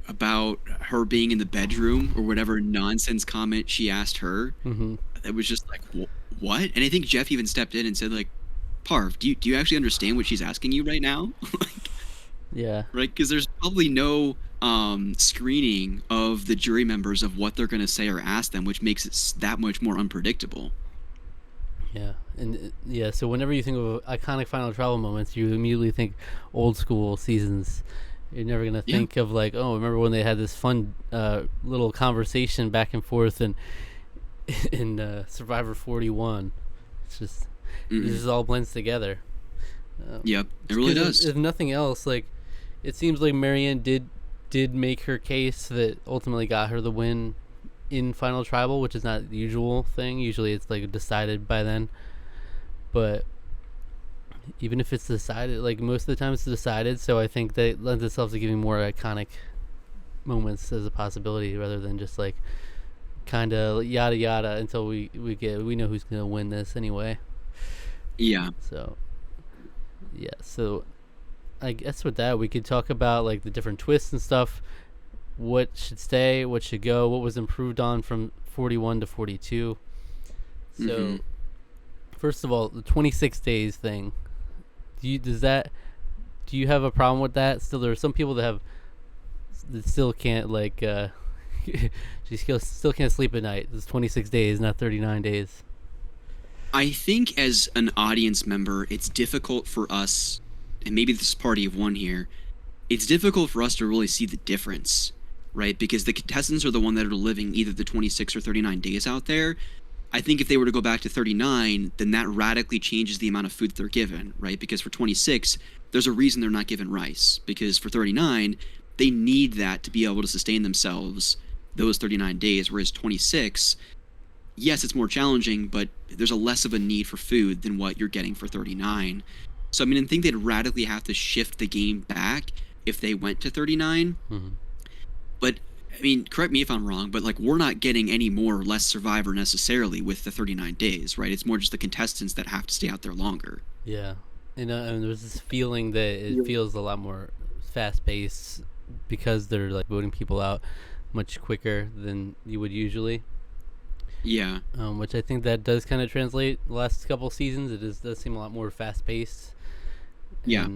about her being in the bedroom or whatever nonsense comment she asked her.
Mm-hmm.
It was just like, what? And I think Jeff even stepped in and said, like, Parv, do you actually understand what she's asking you right now? Like,
yeah.
Right? Because there's probably no screening of the jury members of what they're going to say or ask them, which makes it that much more unpredictable.
Yeah. And so whenever you think of iconic final tribal moments, you immediately think old school seasons. You're never going to think of like, oh, remember when they had this fun little conversation back and forth and in Survivor 41. It's just it just all blends together.
Yep, it really does.
If nothing else, like it seems like Marianne did make her case that ultimately got her the win in Final Tribal, which is not the usual thing. Usually it's like decided by then. But even if it's decided, like most of the time it's decided, so I think that lends itself to giving more iconic moments as a possibility rather than just like kind of yada yada until we know who's gonna win this anyway.
Yeah.
So I guess with that we could talk about like the different twists and stuff. What should stay? What should go? What was improved on from 41 to 42? So first of all, the 26 days thing. Do you have a problem with that? Still, there are some people that still can't like. She still can't sleep at night. It's 26 days, not 39 days.
I think as an audience member, it's difficult for us, and maybe this is party of one here, it's difficult for us to really see the difference, right? Because the contestants are the one that are living either the 26 or 39 days out there. I think if they were to go back to 39, then that radically changes the amount of food they're given, right? Because for 26, there's a reason they're not given rice. Because for 39, they need that to be able to sustain themselves those 39 days, whereas 26, yes, it's more challenging, but there's a less of a need for food than what you're getting for 39. So, I mean, I think they'd radically have to shift the game back if they went to 39. But, I mean, correct me if I'm wrong, but, like, we're not getting any more or less Survivor necessarily with the 39 days, right? It's more just the contestants that have to stay out there longer.
Yeah. And there's this feeling that it feels a lot more fast-paced because they're, like, voting people out much quicker than you would usually.
Yeah.
Which I think that does kind of translate the last couple seasons. It does seem a lot more fast-paced.
Yeah.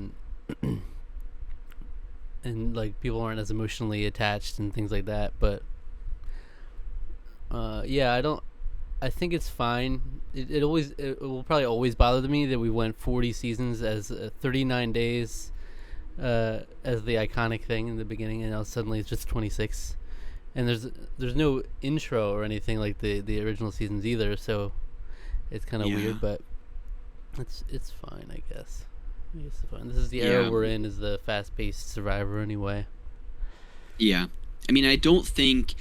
And like people aren't as emotionally attached and things like that. But I think it's fine. It will probably always bother me that we went 40 seasons as 39 days as the iconic thing in the beginning, and now suddenly it's just 26. And there's no intro or anything like the original seasons either, so it's kind of weird, but it's fine, I guess. It's fine. This is the era we're in, is the fast-paced Survivor anyway.
Yeah. I mean, I don't think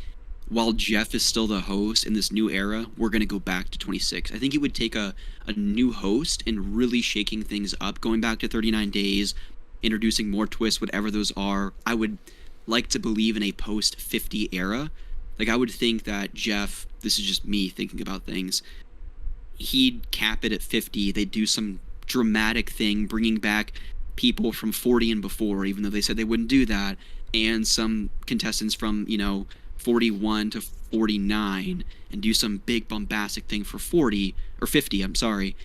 while Jeff is still the host in this new era, we're going to go back to 26. I think it would take a new host and really shaking things up, going back to 39 days, introducing more twists, whatever those are. I would like to believe in a post-50 era. Like, I would think that Jeff, this is just me thinking about things, he'd cap it at 50. They'd do some dramatic thing, bringing back people from 40 and before, even though they said they wouldn't do that, and some contestants from, 41 to 49, and do some big bombastic thing for 40, or 50, I'm sorry,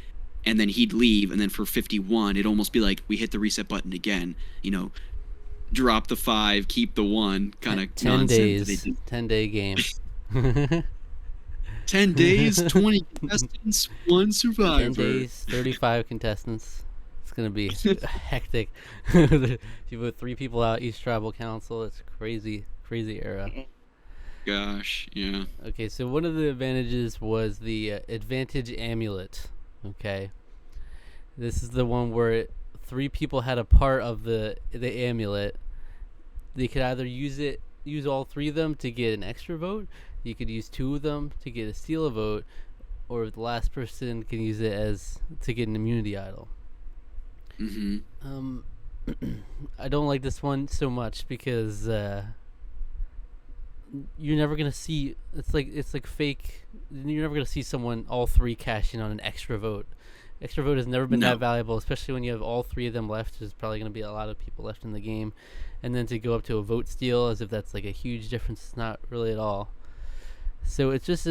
and then he'd leave, and then for 51, it'd almost be like we hit the reset button again, drop the 5, keep the 1 kind of
10
nonsense.
days, 10-day game.
10 days, 20 contestants, 1 survivor.
10 days, 35 contestants. It's gonna be hectic. You put 3 people out each tribal council. It's crazy era.
Gosh, yeah.
Okay, so one of the advantages was the advantage amulet. Okay, this is the one where 3 people had a part of the amulet. They could either use all 3 of them to get an extra vote. You could use 2 of them to get a steal a vote, or the last person can use it to get an immunity idol.
Mm-hmm.
I don't like this one so much because you're never gonna see. It's like fake. You're never gonna see all 3 cash in on an extra vote. Extra vote has never been that valuable, especially when you have all 3 of them left. There's probably gonna be a lot of people left in the game, and then to go up to a vote steal as if that's like a huge difference. It's not really at all. So it just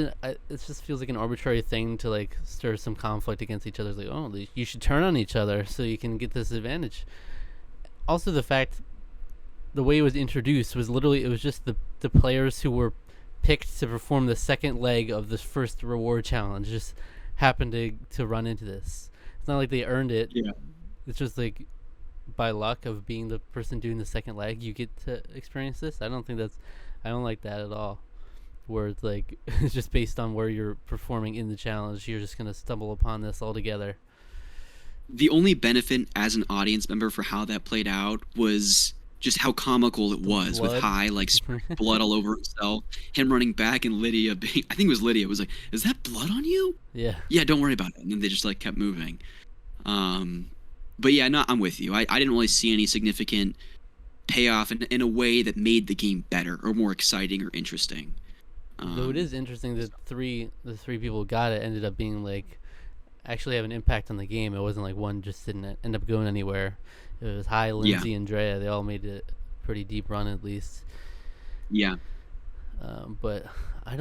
feels like an arbitrary thing to like stir some conflict against each other. It's like, oh, you should turn on each other so you can get this advantage. Also, the way it was introduced was literally, it was just the players who were picked to perform the second leg of this first reward challenge just happened to run into this. It's not like they earned it.
Yeah.
It's just like by luck of being the person doing the second leg, you get to experience this. I don't like that at all. Where it's like it's just based on where you're performing in the challenge, you're just gonna stumble upon this altogether.
The only benefit as an audience member for how that played out was just how comical it was, with High like spraying blood all over himself, him running back, and Lydia being, I think it was Lydia, was like, "Is that blood on you?" Yeah, don't worry about it. And then they just like kept moving. But yeah, no, I'm with you. I didn't really see any significant payoff in a way that made the game better or more exciting or interesting.
Though it is interesting that the 3 people who got it ended up being like actually have an impact on the game. It wasn't like one just didn't end up going anywhere. It was High, Lindsay, and Drea. They all made a pretty deep run at least.
Yeah.
But I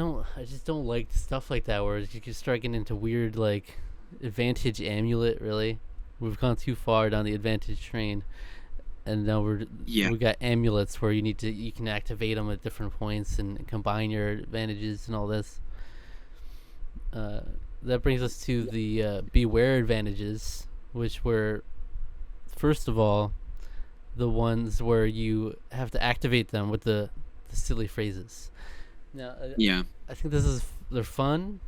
just don't like stuff like that where you can start getting into weird like advantage amulet. Really, we've gone too far down the advantage train, and now we got amulets where you can activate them at different points and combine your advantages and all this. That brings us to the beware advantages, which were, first of all, the ones where you have to activate them with the silly phrases. Now, I think they're fun.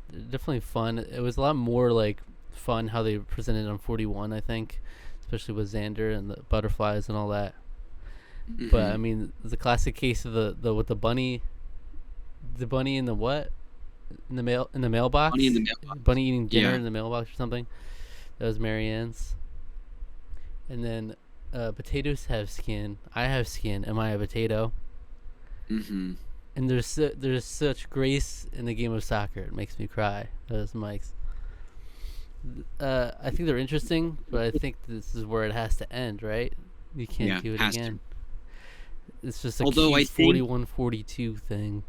They're definitely fun. It was a lot more like fun how they presented on 41, I think, especially with Xander and the butterflies and all that. Mm-hmm. But I mean, the classic case of the with the bunny in the what? In the mailbox?
Bunny in the mailbox.
Bunny eating dinner in the mailbox or something. That was Marianne's. And then potatoes have skin. I have skin. Am I a potato?
Mm-hmm.
And there's such grace in the game of soccer. It makes me cry. That was Mike's. I think they're interesting, but I think this is where it has to end, right? You can't do it again. It's just a 41-42 thing.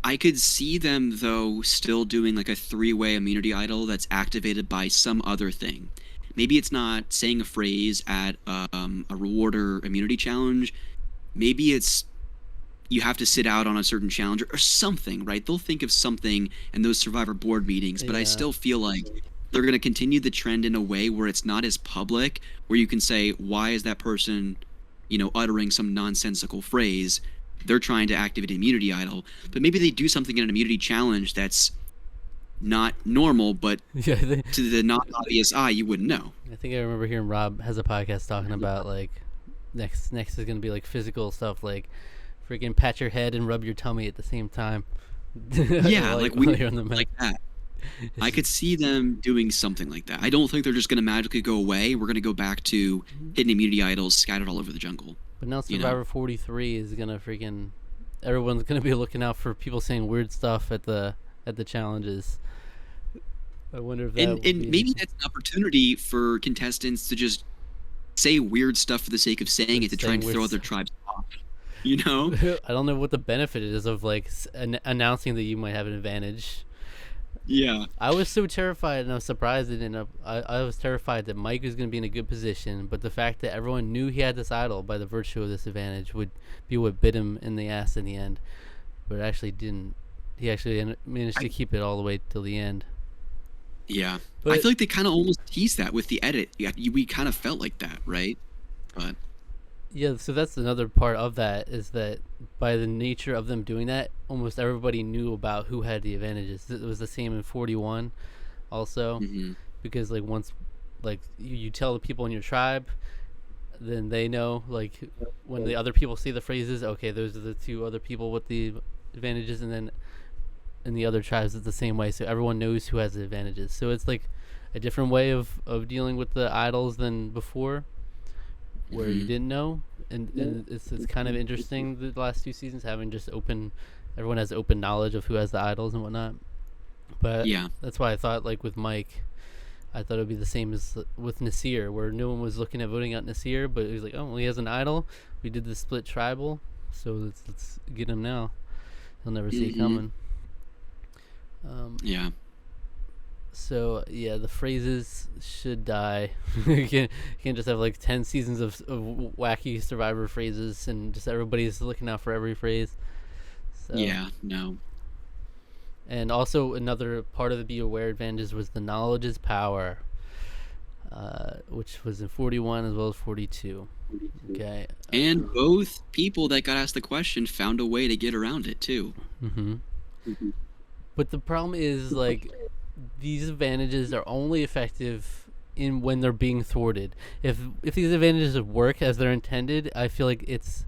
I could see them, though, still doing like a 3-way immunity idol that's activated by some other thing. Maybe it's not saying a phrase at a reward or immunity challenge. Maybe it's you have to sit out on a certain challenge or something, right? They'll think of something in those Survivor board meetings, but I still feel like they're going to continue the trend in a way where it's not as public, where you can say, why is that person, uttering some nonsensical phrase? They're trying to activate an immunity idol, but maybe they do something in an immunity challenge that's not normal, but to the not obvious eye, you wouldn't know.
I think I remember hearing Rob has a podcast talking about like next is going to be like physical stuff, like freaking pat your head and rub your tummy at the same time.
Yeah, like that. I could see them doing something like that. I don't think they're just going to magically go away. We're going to go back to hidden immunity idols scattered all over the jungle.
But now Survivor 43 is going to freaking... Everyone's going to be looking out for people saying weird stuff at the challenges. I wonder if that...
And maybe that's an opportunity for contestants to just say weird stuff for the sake of saying it, to try and throw other tribes off.
I don't know what the benefit is of like announcing that you might have an advantage.
Yeah.
I was so terrified, and I was surprised it ended up. I was terrified that Mike was going to be in a good position, but the fact that everyone knew he had this idol by the virtue of this advantage would be what bit him in the ass in the end. But it actually didn't. He actually managed to keep it all the way till the end.
Yeah.
But
I feel like they kind of almost teased that with the edit. Yeah, we kind of felt like that, right? But
yeah, so that's another part of that, is that by the nature of them doing that, almost everybody knew about who had the advantages. It was the same in 41 also, because like once like you tell the people in your tribe, then they know, like when the other people see the phrases, okay, those are the two other people with the advantages, and then in the other tribes it's the same way, so everyone knows who has the advantages. So it's like a different way of dealing with the idols than before, where you didn't know, and it's kind of interesting the last two seasons having just everyone has open knowledge of who has the idols and whatnot. But
yeah.
that's why I thought, like with Mike, I thought it would be the same as with Nasir, where no one was looking at voting out Nasir, but he was like, oh, well, he has an idol. We did the split tribal, so let's get him now. He'll never see it coming.
Yeah.
So yeah, the phrases should die. you can't just have like 10 seasons of wacky Survivor phrases and just everybody's looking out for every phrase. So,
yeah. No.
and also another part of the Be Aware advantages was the knowledge is power, which was in 41 as well as 42. Okay.
And both people that got asked the question found a way to get around it too.
But the problem is, like, these advantages are only effective in when they're being thwarted. If these advantages work as they're intended, I feel like it's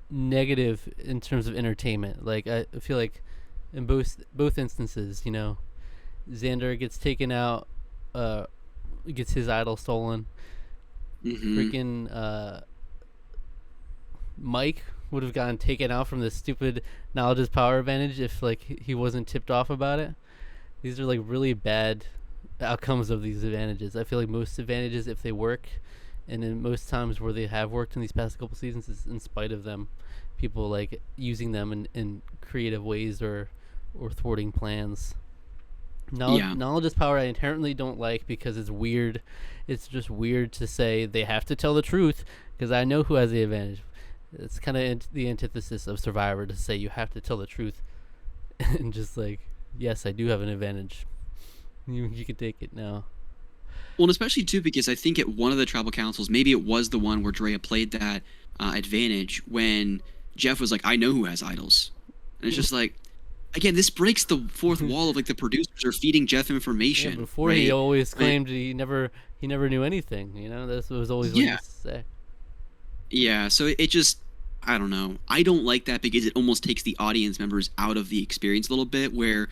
negative in terms of entertainment. Like, I feel like in both instances, you know, Xander gets taken out, gets his idol stolen. Freaking Mike would have gotten taken out from this stupid knowledge is power advantage if like he wasn't tipped off about it. These are like really bad outcomes of these advantages. I feel like most advantages, if they work, and in most times where they have worked in these past couple seasons, is in spite of them, people like using them in creative ways or thwarting plans. Knowledge is power I inherently don't like because it's weird. It's just weird to say they have to tell the truth because I know who has the advantage. It's kind of the antithesis of Survivor to say you have to tell the truth and just like, yes, I do have an advantage. You can take it now.
Well, and especially too because I think at one of the tribal councils, maybe it was the one where Drea played that advantage when Jeff was like, "I know who has idols," and it's just like, again, this breaks the fourth wall of like the producers are feeding Jeff information.
Yeah, before
right?
he always claimed he never knew anything. You know, this was always what he used to say.
Yeah, so it just, I don't know. I don't like that because it almost takes the audience members out of the experience a little bit where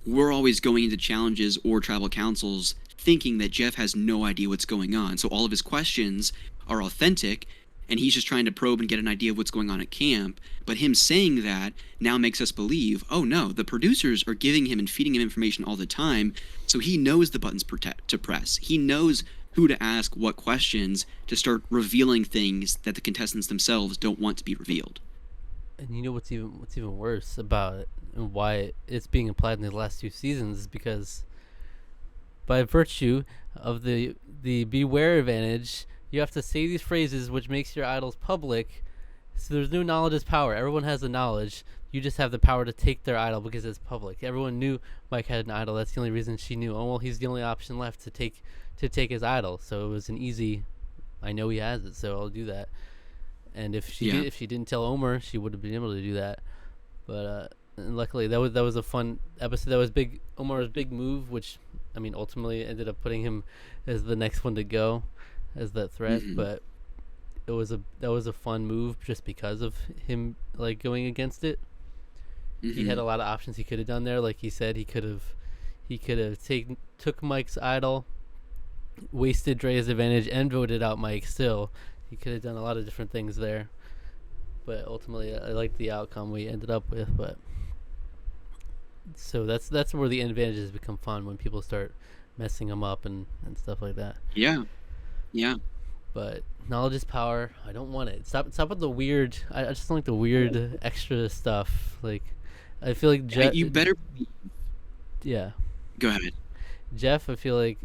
we're always going into challenges or tribal councils thinking that Jeff has no idea what's going on. So all of his questions are authentic and he's just trying to probe and get an idea of what's going on at camp. But him saying that now makes us believe, oh no, the producers are giving him and feeding him information all the time. So he knows the buttons to press. He knows who to ask what questions to start revealing things that the contestants themselves don't want to be revealed.
And you know what's even worse about it and why it's being applied in the last two seasons is because by virtue of the beware advantage, you have to say these phrases which makes your idols public. So there's no knowledge is power. Everyone has the knowledge. You just have the power to take their idol because it's public. Everyone knew Mike had an idol. That's the only reason she knew. Oh well, he's the only option left to take his idol. So it was an easy, I know he has it, so I'll do that. And if she didn't tell Omer, she would have been able to do that. But and luckily that was a fun episode. That was big. Omar's big move, which I mean ultimately ended up putting him as the next one to go as that threat. But that was a fun move just because of him like going against it. He had a lot of options he could have done there. Like he said, he could have took Mike's idol, wasted Dre's advantage, and voted out Mike. Still, he could have done a lot of different things there. But ultimately, I like the outcome we ended up with. But so that's where the advantages become fun when people start messing them up and stuff like that.
Yeah.
But knowledge is power. I don't want it. Stop with the weird. I just don't like the weird extra stuff. Like, I feel like
you better.
Yeah.
Go ahead.
Jeff, I feel like,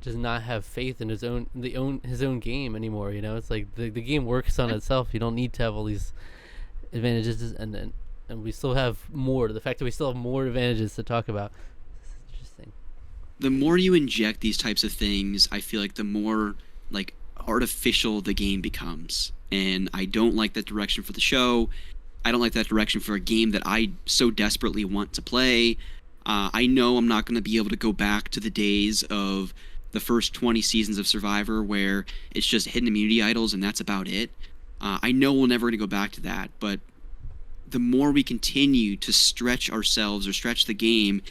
does not have faith in his own game anymore. It's like the game works on itself. You don't need to have all these advantages, and we still have more. The fact that we still have more advantages to talk about. It's interesting.
The more you inject these types of things, I feel like the more like artificial the game becomes, and I don't like that direction for the show. I don't like that direction for a game that I so desperately want to play. I know I'm not going to be able to go back to the days of the first 20 seasons of Survivor where it's just hidden immunity idols and that's about it. I know we're never going to go back to that, but the more we continue to stretch ourselves or stretch the game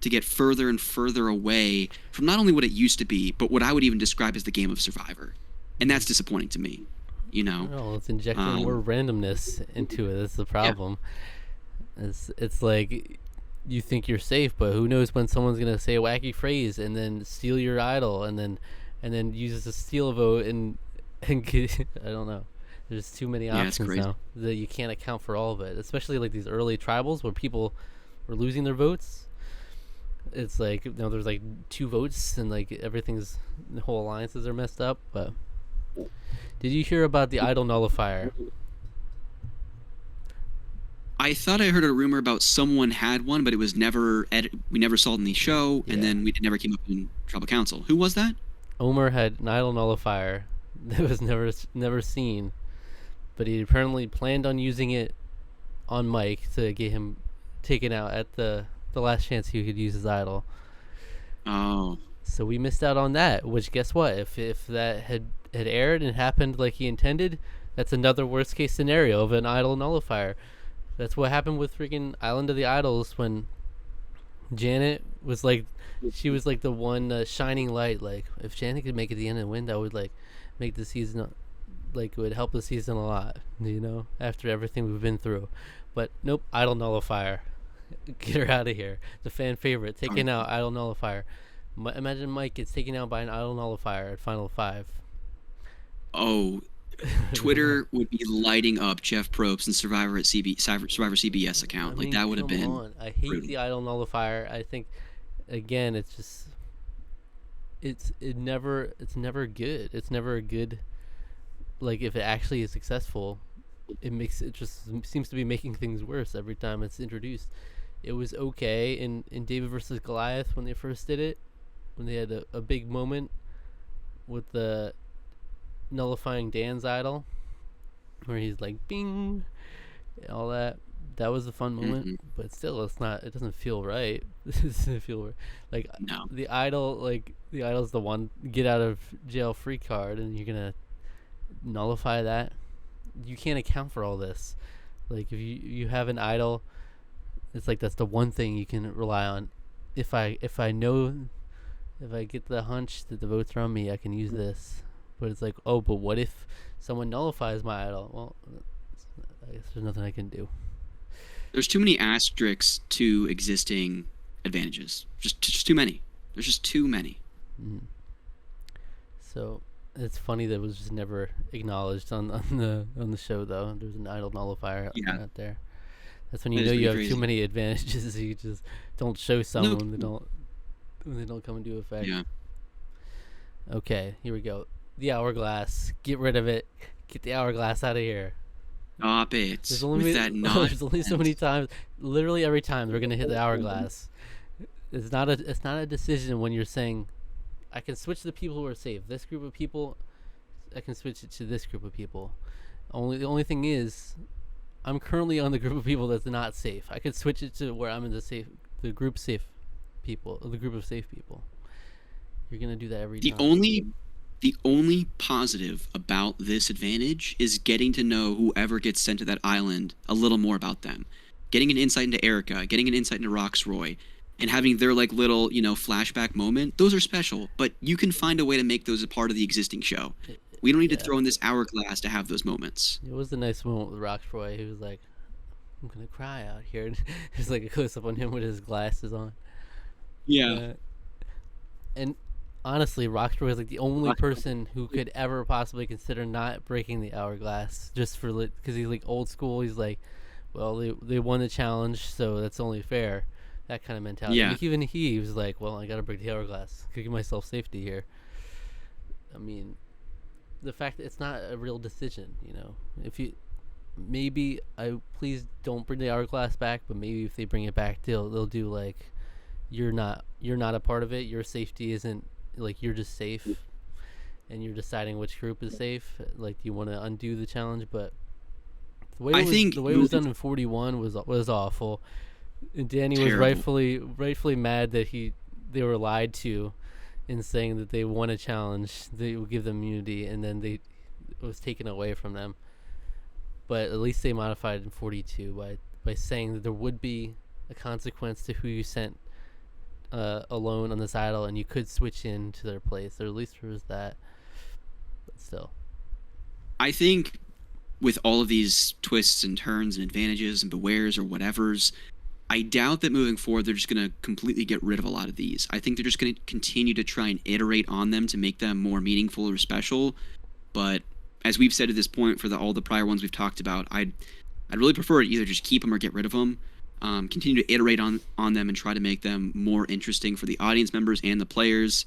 to get further and further away from not only what it used to be, but what I would even describe as the game of Survivor. And that's disappointing to me,
No, it's injecting more randomness into it. That's the problem. Yeah. It's like you think you're safe, but who knows when someone's gonna say a wacky phrase and then steal your idol and then uses a steal vote and get, I don't know. There's too many options now that you can't account for all of it. Especially like these early tribals where people were losing their votes. It's like there's like 2 votes and like the whole alliances are messed up. But did you hear about the idol nullifier?
I thought I heard a rumor about someone had one, but it was never we never saw it in the show, and then it never came up in Tribal Council. Who was that?
Omer had an idol nullifier that was never seen, but he apparently planned on using it on Mike to get him taken out at the last chance he could use his idol.
Oh.
So we missed out on that, which guess what? If that had aired and happened like he intended, that's another worst case scenario of an idol nullifier. That's what happened with freaking Island of the Idols when Janet was like, she was like the one shining light. Like if Janet could make it to the end and win, that would like make the season, like it would help the season a lot, after everything we've been through. But nope, idol nullifier. Get her out of here. The fan favorite, taking out idol nullifier. Imagine Mike gets taken out by an idol nullifier at Final 5.
Oh, Twitter would be lighting up Jeff Probst and Survivor CBS account. Like that would have been.
I hate brutal. The idol nullifier. I think, again, it's just, it's never good. It's never a good. Like if it actually is successful, it just seems to be making things worse every time it's introduced. It was okay in David versus Goliath when they first did it, when they had a big moment with the nullifying Dan's idol, where he's like bing, all that. That was a fun moment, but still, it doesn't feel right. It doesn't feel like
no.
The idol's the one get out of jail free card, and you're gonna nullify that. You can't account for all this. Like if you have an idol, it's like that's the one thing you can rely on. If I get the hunch that the votes are on me, I can use this. But it's like, oh, but what if someone nullifies my idol? Well, I guess there's nothing I can do.
There's too many asterisks to existing advantages. Just too many. There's just too many.
Mm. So it's funny that it was just never acknowledged on the show though. There's an idol nullifier out there. That's when you know you have too many advantages. You just don't show someone when they don't come into effect.
Yeah.
Okay, here we go. The hourglass. Get rid of it. Get the hourglass out of here.
Stop it.
There's only so many times. Literally every time we're gonna hit the hourglass. It's not a decision when you're saying, I can switch the people who are safe. This group of people, I can switch it to this group of people. The only thing is, I'm currently on the group of people that's not safe. I could switch it to where I'm in the group of safe people. You're gonna do that every time.
The only positive about this advantage is getting to know whoever gets sent to that island a little more about them. Getting an insight into Erica, getting an insight into Roxroy, and having their like little, flashback moment. Those are special, but you can find a way to make those a part of the existing show. We don't need to throw in this hourglass to have those moments.
It was a nice moment with Roxroy. He was like, I'm going to cry out here. There's like a close-up on him with his glasses on.
Yeah.
And honestly, Roxroy is like the only person who could ever possibly consider not breaking the hourglass just for because he's like old school. He's like, well, they won the challenge, so that's only fair. that kind of mentality.
Yeah.
Like, even he was like, well, I gotta break the hourglass, give myself safety here. I mean, the fact that it's not a real decision, if you maybe please don't bring the hourglass back, but maybe if they bring it back, they'll do like, you're not a part of it, your safety isn't, like, you're just safe and you're deciding which group is safe, like, do you want to undo the challenge? But the way it was done in 41 was awful, and Danny was rightfully mad that they were lied to in saying that they won a challenge, they would give them immunity, and then it was taken away from them. But at least they modified in 42 by saying that there would be a consequence to who you sent alone on this idol, and you could switch into their place, or at least there was that. But still,
I think with all of these twists and turns and advantages and bewares or whatevers, I doubt that moving forward they're just going to completely get rid of a lot of these. I think they're just going to continue to try and iterate on them to make them more meaningful or special. But as we've said at this point for all the prior ones we've talked about, I'd really prefer to either just keep them or get rid of them. Continue to iterate on them and try to make them more interesting for the audience members and the players.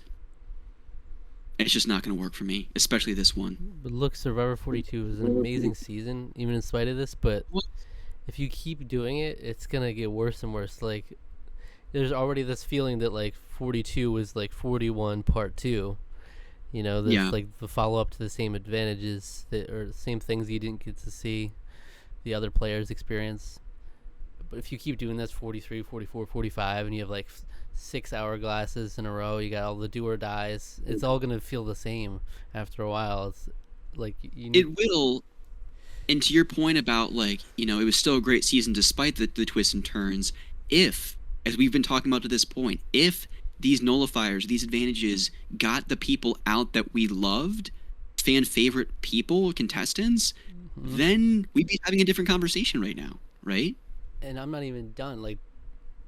It's just not going to work for me, especially this one.
But look, Survivor 42 is an amazing season, even in spite of this. But if you keep doing it, it's going to get worse and worse. Like, there's already this feeling that, like, 42 was like 41 part 2. There's like the follow-up to the same advantages or the same things you didn't get to see the other players experience. But if you keep doing this 43, 44, 45, and you have like 6 hourglasses in a row, you got all the do or dies, it's all going to feel the same after a while. It's like
it will. And to your point about, like, it was still a great season despite the twists and turns. If, as we've been talking about to this point, if these nullifiers, these advantages got the people out that we loved, fan favorite people, contestants, then we'd be having a different conversation right now, right?
And I'm not even done. Like,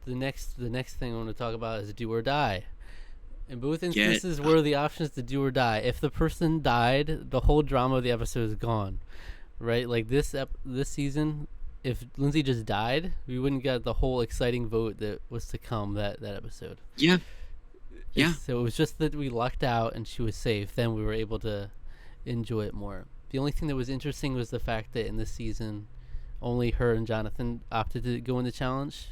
the next thing I want to talk about is do or die. In both instances where the option is to do or die, if the person died, the whole drama of the episode is gone, right? Like this season, if Lindsay just died, we wouldn't get the whole exciting vote that was to come that episode.
Yeah.
So it was just that we lucked out and she was safe. Then we were able to enjoy it more. The only thing that was interesting was the fact that in this season, only her and Jonathan opted to go in the challenge,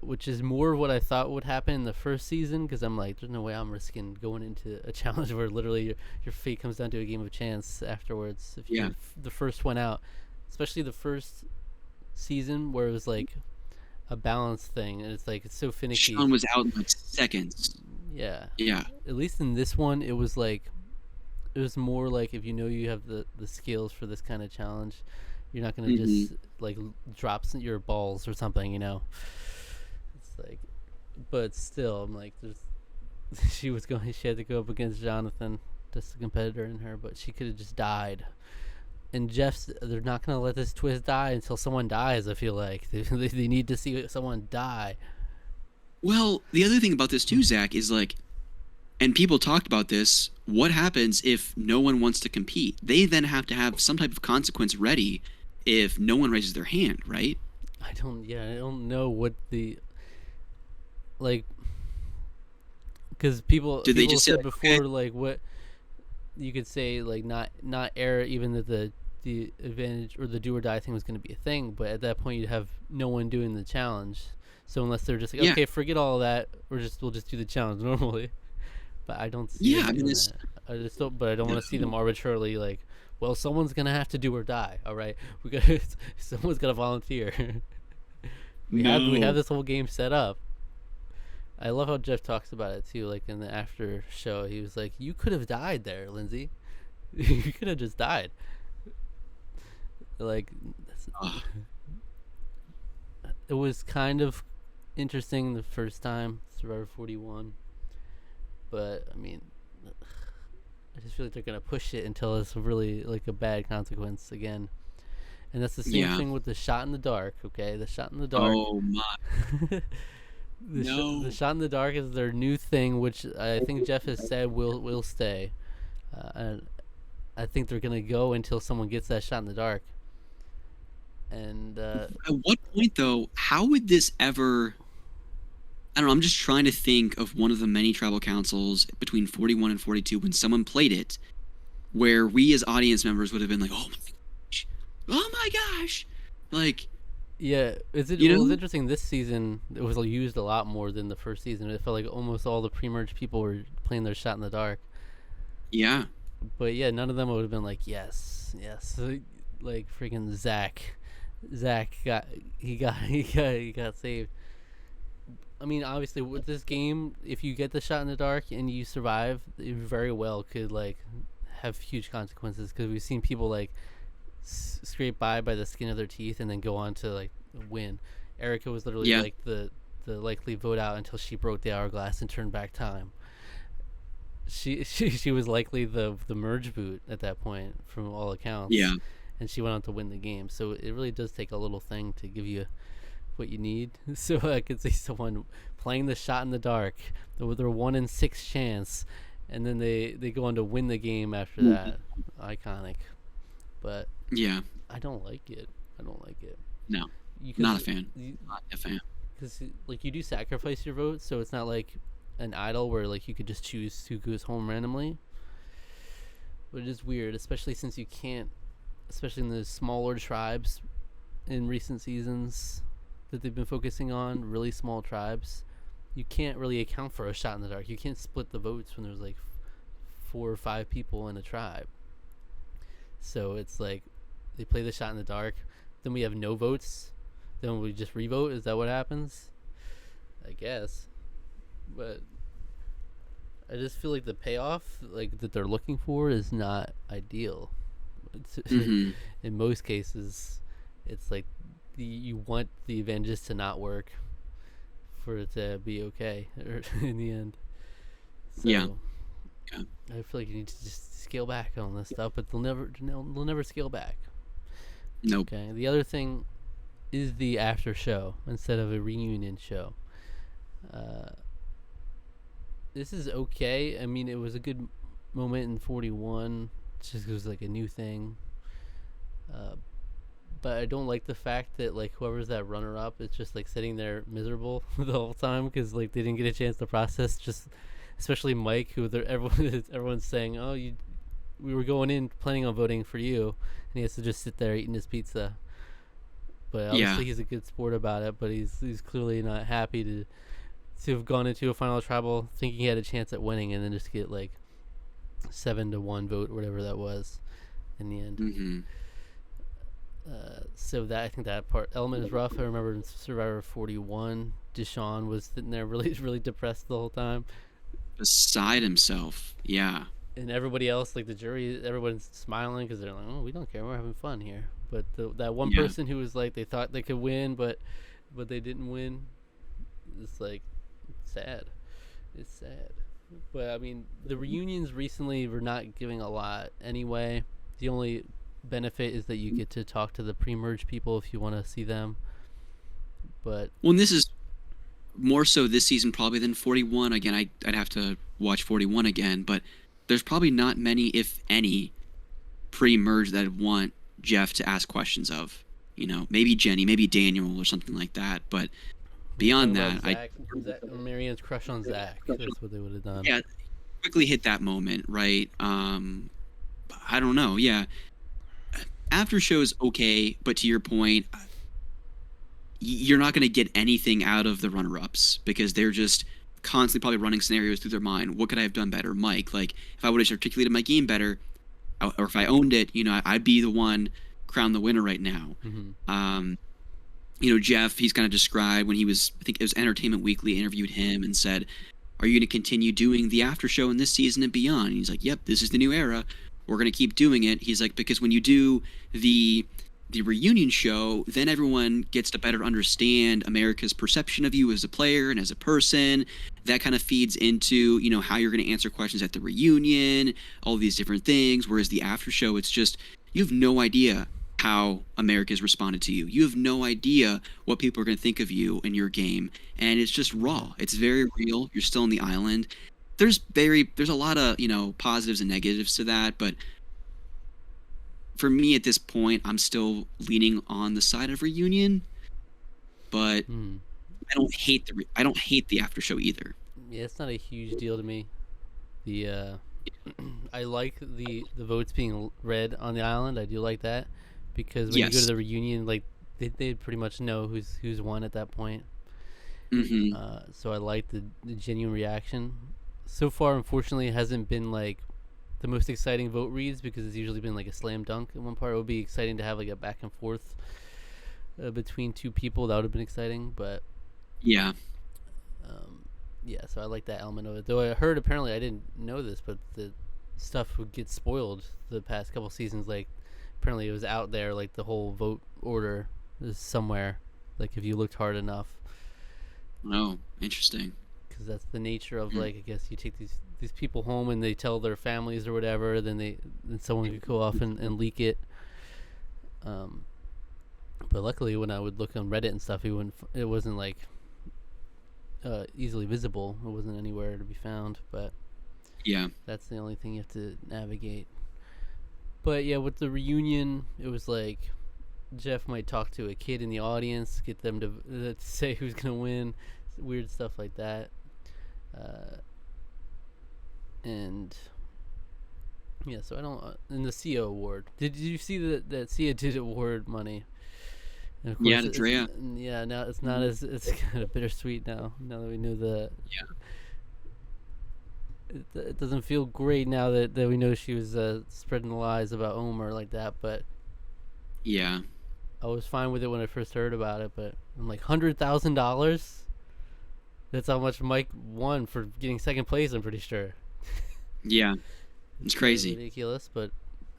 which is more what I thought would happen in the first season, because I'm like, there's no way I'm risking going into a challenge where literally your fate comes down to a game of chance afterwards. If you're the first one out, especially the first season where it was like a balance thing, and it's like, it's so finicky.
Sean was out in like seconds.
Yeah. At least in this one, it was more like, if you have the skills for this kind of challenge, you're not gonna just like drop your balls or something, It's like, but still, I'm like, she had to go up against Jonathan, just the competitor in her, but she could have just died. And they're not gonna let this twist die until someone dies. I feel like they need to see someone die.
Well, the other thing about this too, Zach, is like, and people talked about this, what happens if no one wants to compete? They then have to have some type of consequence ready if no one raises their hand, right?
I don't know what the, like, because people said before, like, what you could say, like, not air even that the advantage or the do or die thing was going to be a thing, but at that point you'd have no one doing the challenge. So unless they're just like, okay, forget all of that, we'll just do the challenge normally. But I don't see them doing that. I don't want to see them arbitrarily like, well, someone's gonna have to do or die. All right, someone's gonna volunteer. we have this whole game set up. I love how Jeff talks about it too. Like in the after show, he was like, "You could have died there, Lindsay. You could have just died." Like, it was kind of interesting the first time, Survivor 41. But I mean, I just feel like they're gonna push it until it's really like a bad consequence again. And that's the same thing with the shot in the dark. Okay, the shot in the dark.
Oh my!
The shot in the dark is their new thing, which I think Jeff has said will stay. And I think they're gonna go until someone gets that shot in the dark. And
at what point though? How would this ever I don't know. I'm just trying to think of one of the many tribal councils between 41 and 42 when someone played it, where we as audience members would have been like, "Oh my gosh, oh my gosh," like
Yeah, is it?
you
Well, it's
know?
interesting. This season it was used a lot more than the first season. It felt like almost all the pre-merge people were playing their shot in the dark.
Yeah,
But yeah, none of them would have been like, yes, yes, like freaking Zach. Zach got he got saved. I mean, obviously with this game, if you get the shot in the dark and you survive, it very well could like have huge consequences because we've seen people like scrape by the skin of their teeth and then go on to like win. Erica was literally
yeah,
like the likely vote out until she broke the hourglass and turned back time. She was likely the merge boot at that point from all accounts,
yeah,
and she went on to win the game. So it really does take a little thing to give you what you need. So I could see someone playing the shot in the dark with their 1 in 6 chance, and then they go on to win the game after that. Iconic, but
yeah.
I don't like it. I don't like it.
No,
You
not a fan.
you,
Not a fan.
because like you do sacrifice your vote, so it's not like an idol where like you could just choose who goes home randomly. But it is weird, especially since you can't, especially in the smaller tribes in recent seasons that they've been focusing on, really small tribes. You can't really account for a shot in the dark. You can't split the votes when there's like 4 or 5 people in a tribe. So it's like they play the shot in the dark, then we have no votes, then we just revote. Is that what happens? I guess. But I just feel like the payoff like that they're looking for is not ideal.
Hmm.
In most cases, it's like you want the Avengers to not work for it to be okay in the end. So
Yeah, yeah.
I feel like you need to just scale back on this stuff, but they'll never scale back.
Nope.
Okay. The other thing is the after show instead of a reunion show. Uh, this is okay. I mean, it was a good moment in 41. Just 'cause it was like a new thing. Uh, but I don't like the fact that like whoever's that runner up is just like sitting there miserable the whole time because like they didn't get a chance to process. Just especially Mike, who everyone's saying, "Oh, we were going in planning on voting for you," and he has to just sit there eating his pizza. But
Yeah,
obviously he's a good sport about it. But he's clearly not happy to have gone into a final tribal thinking he had a chance at winning and then just get like 7-1 vote or whatever that was in the end.
hmm
So that I think that part element is rough. I remember in Survivor 41, Deshaun was sitting there really really depressed the whole time,
beside himself. Yeah,
and everybody else, like the jury, everyone's smiling because they're like, "Oh, we don't care, we're having fun here." But that one
yeah.
person who was like they thought they could win, but they didn't win. It's like sad. It's sad. But I mean, the reunions recently were not giving a lot anyway. The only benefit is that you get to talk to the pre-merge people if you want to see them. But
Well, and this is more so this season probably than 41. Again, I'd have to watch 41 again, but there's probably not many, if any, pre-merge that I'd want Jeff to ask questions of. You know, maybe Jenny, maybe Daniel, or something like that. But
we're talking
beyond
about
that, I
Zach Marianne's crush on Zach. That's what they would have done.
yeah quickly hit that moment, right? I don't know. Yeah, after show's okay, but to your point, you're not going to get anything out of the runner-ups because they're just constantly probably running scenarios through their mind. What could I have done better, Mike? Like if I would have articulated my game better, or if I owned it, you know, I'd be the one crowned the winner right now.
Mm-hmm.
You know, Jeff, he's kind of described when he was, I think it was Entertainment Weekly interviewed him and said, "Are you going to continue doing the after show in this season and beyond?" And he's like, "Yep, this is the new era. We're going to keep doing it." He's like, because when you do the reunion show, then everyone gets to better understand America's perception of you as a player and as a person. That kind of feeds into, you know, how you're going to answer questions at the reunion, all these different things. Whereas the after show, it's just, you have no idea how America's responded to you. You have no idea what people are going to think of you and your game. And it's just raw. It's very real. You're still on the island. There's a lot of, you know, positives and negatives to that, but for me at this point, I'm still leaning on the side of reunion. But I don't hate the after show either.
Yeah, it's not a huge deal to me. The I like the votes being read on the island. I do like that because when you go to
Yes.
the reunion, like they pretty much know who's won at that point.
Mm-hmm.
So I like the genuine reaction. So far, unfortunately, it hasn't been like the most exciting vote reads because it's usually been like a slam dunk in one part. It would be exciting to have like a back and forth between two people. That would have been exciting, but
Yeah.
um, yeah. So I like that element of it. Though I heard apparently I didn't know this, but the stuff would get spoiled the past couple seasons. Like apparently it was out there, like the whole vote order is somewhere. Like if you looked hard enough.
Oh, interesting.
Because that's the nature of
Mm.
like I guess you take these people home and they tell their families or whatever, then someone could go off and leak it. Um, but luckily, when I would look on Reddit and stuff, it wasn't like easily visible. It wasn't anywhere to be found. But
Yeah.
that's the only thing you have to navigate. But yeah, with the reunion, it was like Jeff might talk to a kid in the audience, get them to say who's gonna win, weird stuff like that. Uh, and yeah, so I don't. In the Sia award, did you see that Sia did award money? And of
Yeah,
course,
to Drea.
yeah. Now it's not as it's kind of bittersweet now. Now that we knew
Yeah.
it doesn't feel great now that we know she was spreading the lies about Omer like that. But
Yeah.
I was fine with it when I first heard about it. But I'm like $100,000. That's how much Mike won for getting second place. I'm pretty sure.
Yeah. It's crazy.
Ridiculous, but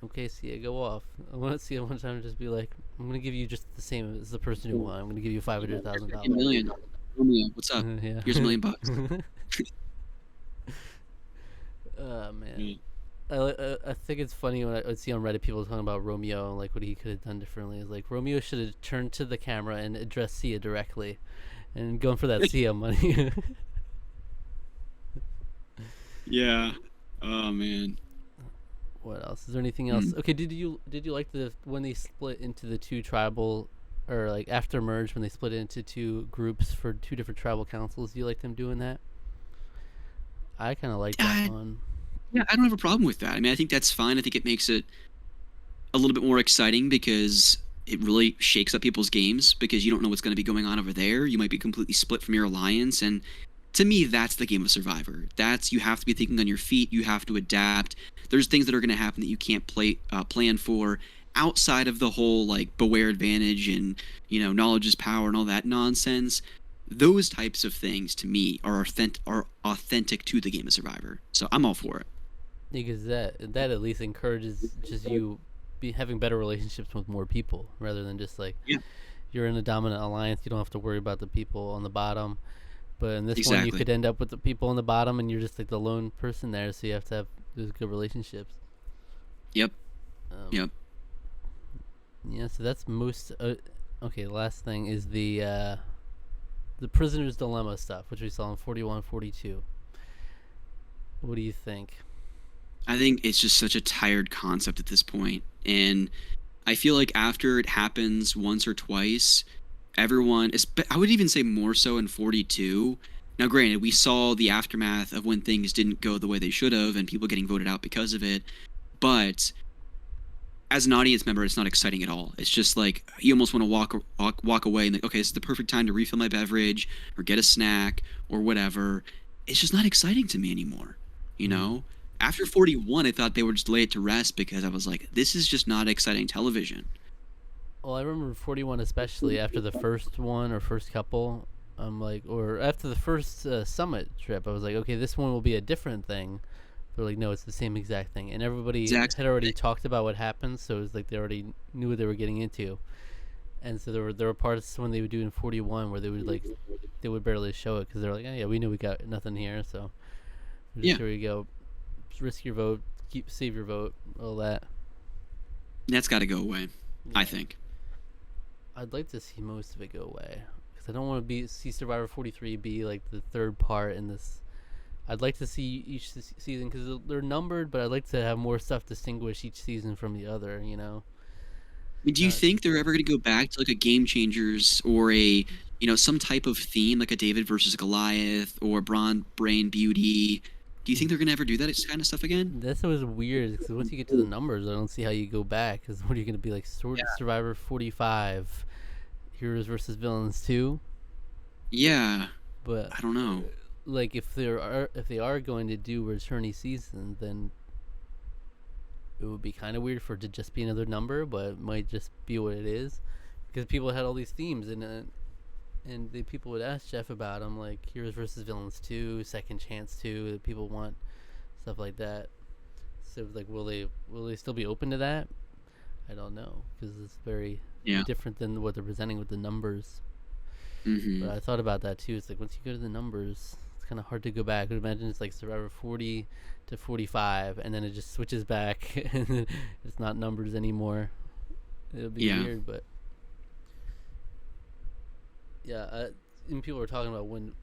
okay, Sia, go off. I want to see it one time just be like, I'm gonna give you just the same as the person who won. I'm gonna give you $500,000.
A million. Romeo, what's up?
Yeah.
Here's $1,000,000.
Oh man.
Mm.
I think it's funny when I would see on Reddit people talking about Romeo and like what he could have done differently. It's like Romeo should have turned to the camera and addressed Sia directly, and going for that Sia money.
Yeah. Oh man.
What else? Is there anything else? Okay, did you like the when they split into the two tribal or like after merge when they split it into two groups for two different tribal councils? Do you like them doing that? I kind of like that one.
Yeah, I don't have a problem with that. I mean, I think that's fine. I think it makes it a little bit more exciting because it really shakes up people's games because you don't know what's going to be going on over there. You might be completely split from your alliance, and to me, that's the game of Survivor. That's you have to be thinking on your feet. You have to adapt. There's things that are going to happen that you can't plan for outside of the whole like beware advantage and knowledge is power and all that nonsense. Those types of things to me are authentic to the game of Survivor. So I'm all for it.
Because that at least encourages just you be having better relationships with more people rather than just like
Yeah.
you're in a dominant alliance. You don't have to worry about the people on the bottom. But in this one, you
Exactly.
could end up with the people on the bottom, and you're just like the lone person there. So you have to have those good relationships.
Yep.
Um,
Yep.
Yeah. So that's most. Okay. The last thing is the prisoner's dilemma stuff, which we saw in 41, 42. What do you think?
I think it's just such a tired concept at this point. And I feel like after it happens once or twice, everyone, I would even say more so in 42. Now, granted, we saw the aftermath of when things didn't go the way they should have and people getting voted out because of it. But as an audience member, it's not exciting at all. It's just like you almost want to walk away and like, okay, this is the perfect time to refill my beverage or get a snack or whatever. It's just not exciting to me anymore. You know, after 41, I thought they would just lay it to rest because I was like, this is just not exciting television.
Well, I remember 41 especially after the first one or first couple. I'm like, or after the first summit trip, I was like, okay, this one will be a different thing. They're like, no, it's the same exact thing, and everybody
Exact
had already talked about what happened, so it was like they already knew what they were getting into. And so there were parts when they would do in 41 where they would barely show it because they're like, oh, yeah, we knew we got nothing here, so
Yeah.
here we go, just risk your vote, save your vote, all that.
That's got to go away,
Yeah.
I think.
I'd like to see most of it go away because I don't want to see Survivor 43 be like the third part in this. I'd like to see each season because they're numbered, but I'd like to have more stuff distinguish each season from the other.
I mean, do you think they're ever going to go back to like a Game Changers or a some type of theme, like a David versus Goliath or Braun Brain Beauty. Do you think they're gonna ever do that kind of stuff again?
That's always weird because once you get to the numbers, I don't see how you go back. Because what are you gonna be like? Survivor 45, Heroes versus Villains 2.
Yeah,
But
I don't know.
like if they are going to do returnee season, then it would be kind of weird for it to just be another number, but it might just be what it is because people had all these themes and the people would ask Jeff about them, like Heroes versus Villains 2, Second Chance 2. That people want stuff like that. So like, will they still be open to that? I don't know because it's very different than what they're presenting with the numbers. But I thought about that too. It's like once you go to the numbers, it's kind of hard to go back. I would imagine it's like Survivor 40 to 45, and then it just switches back, and it's not numbers anymore. It'll be weird, but yeah. And people were talking about when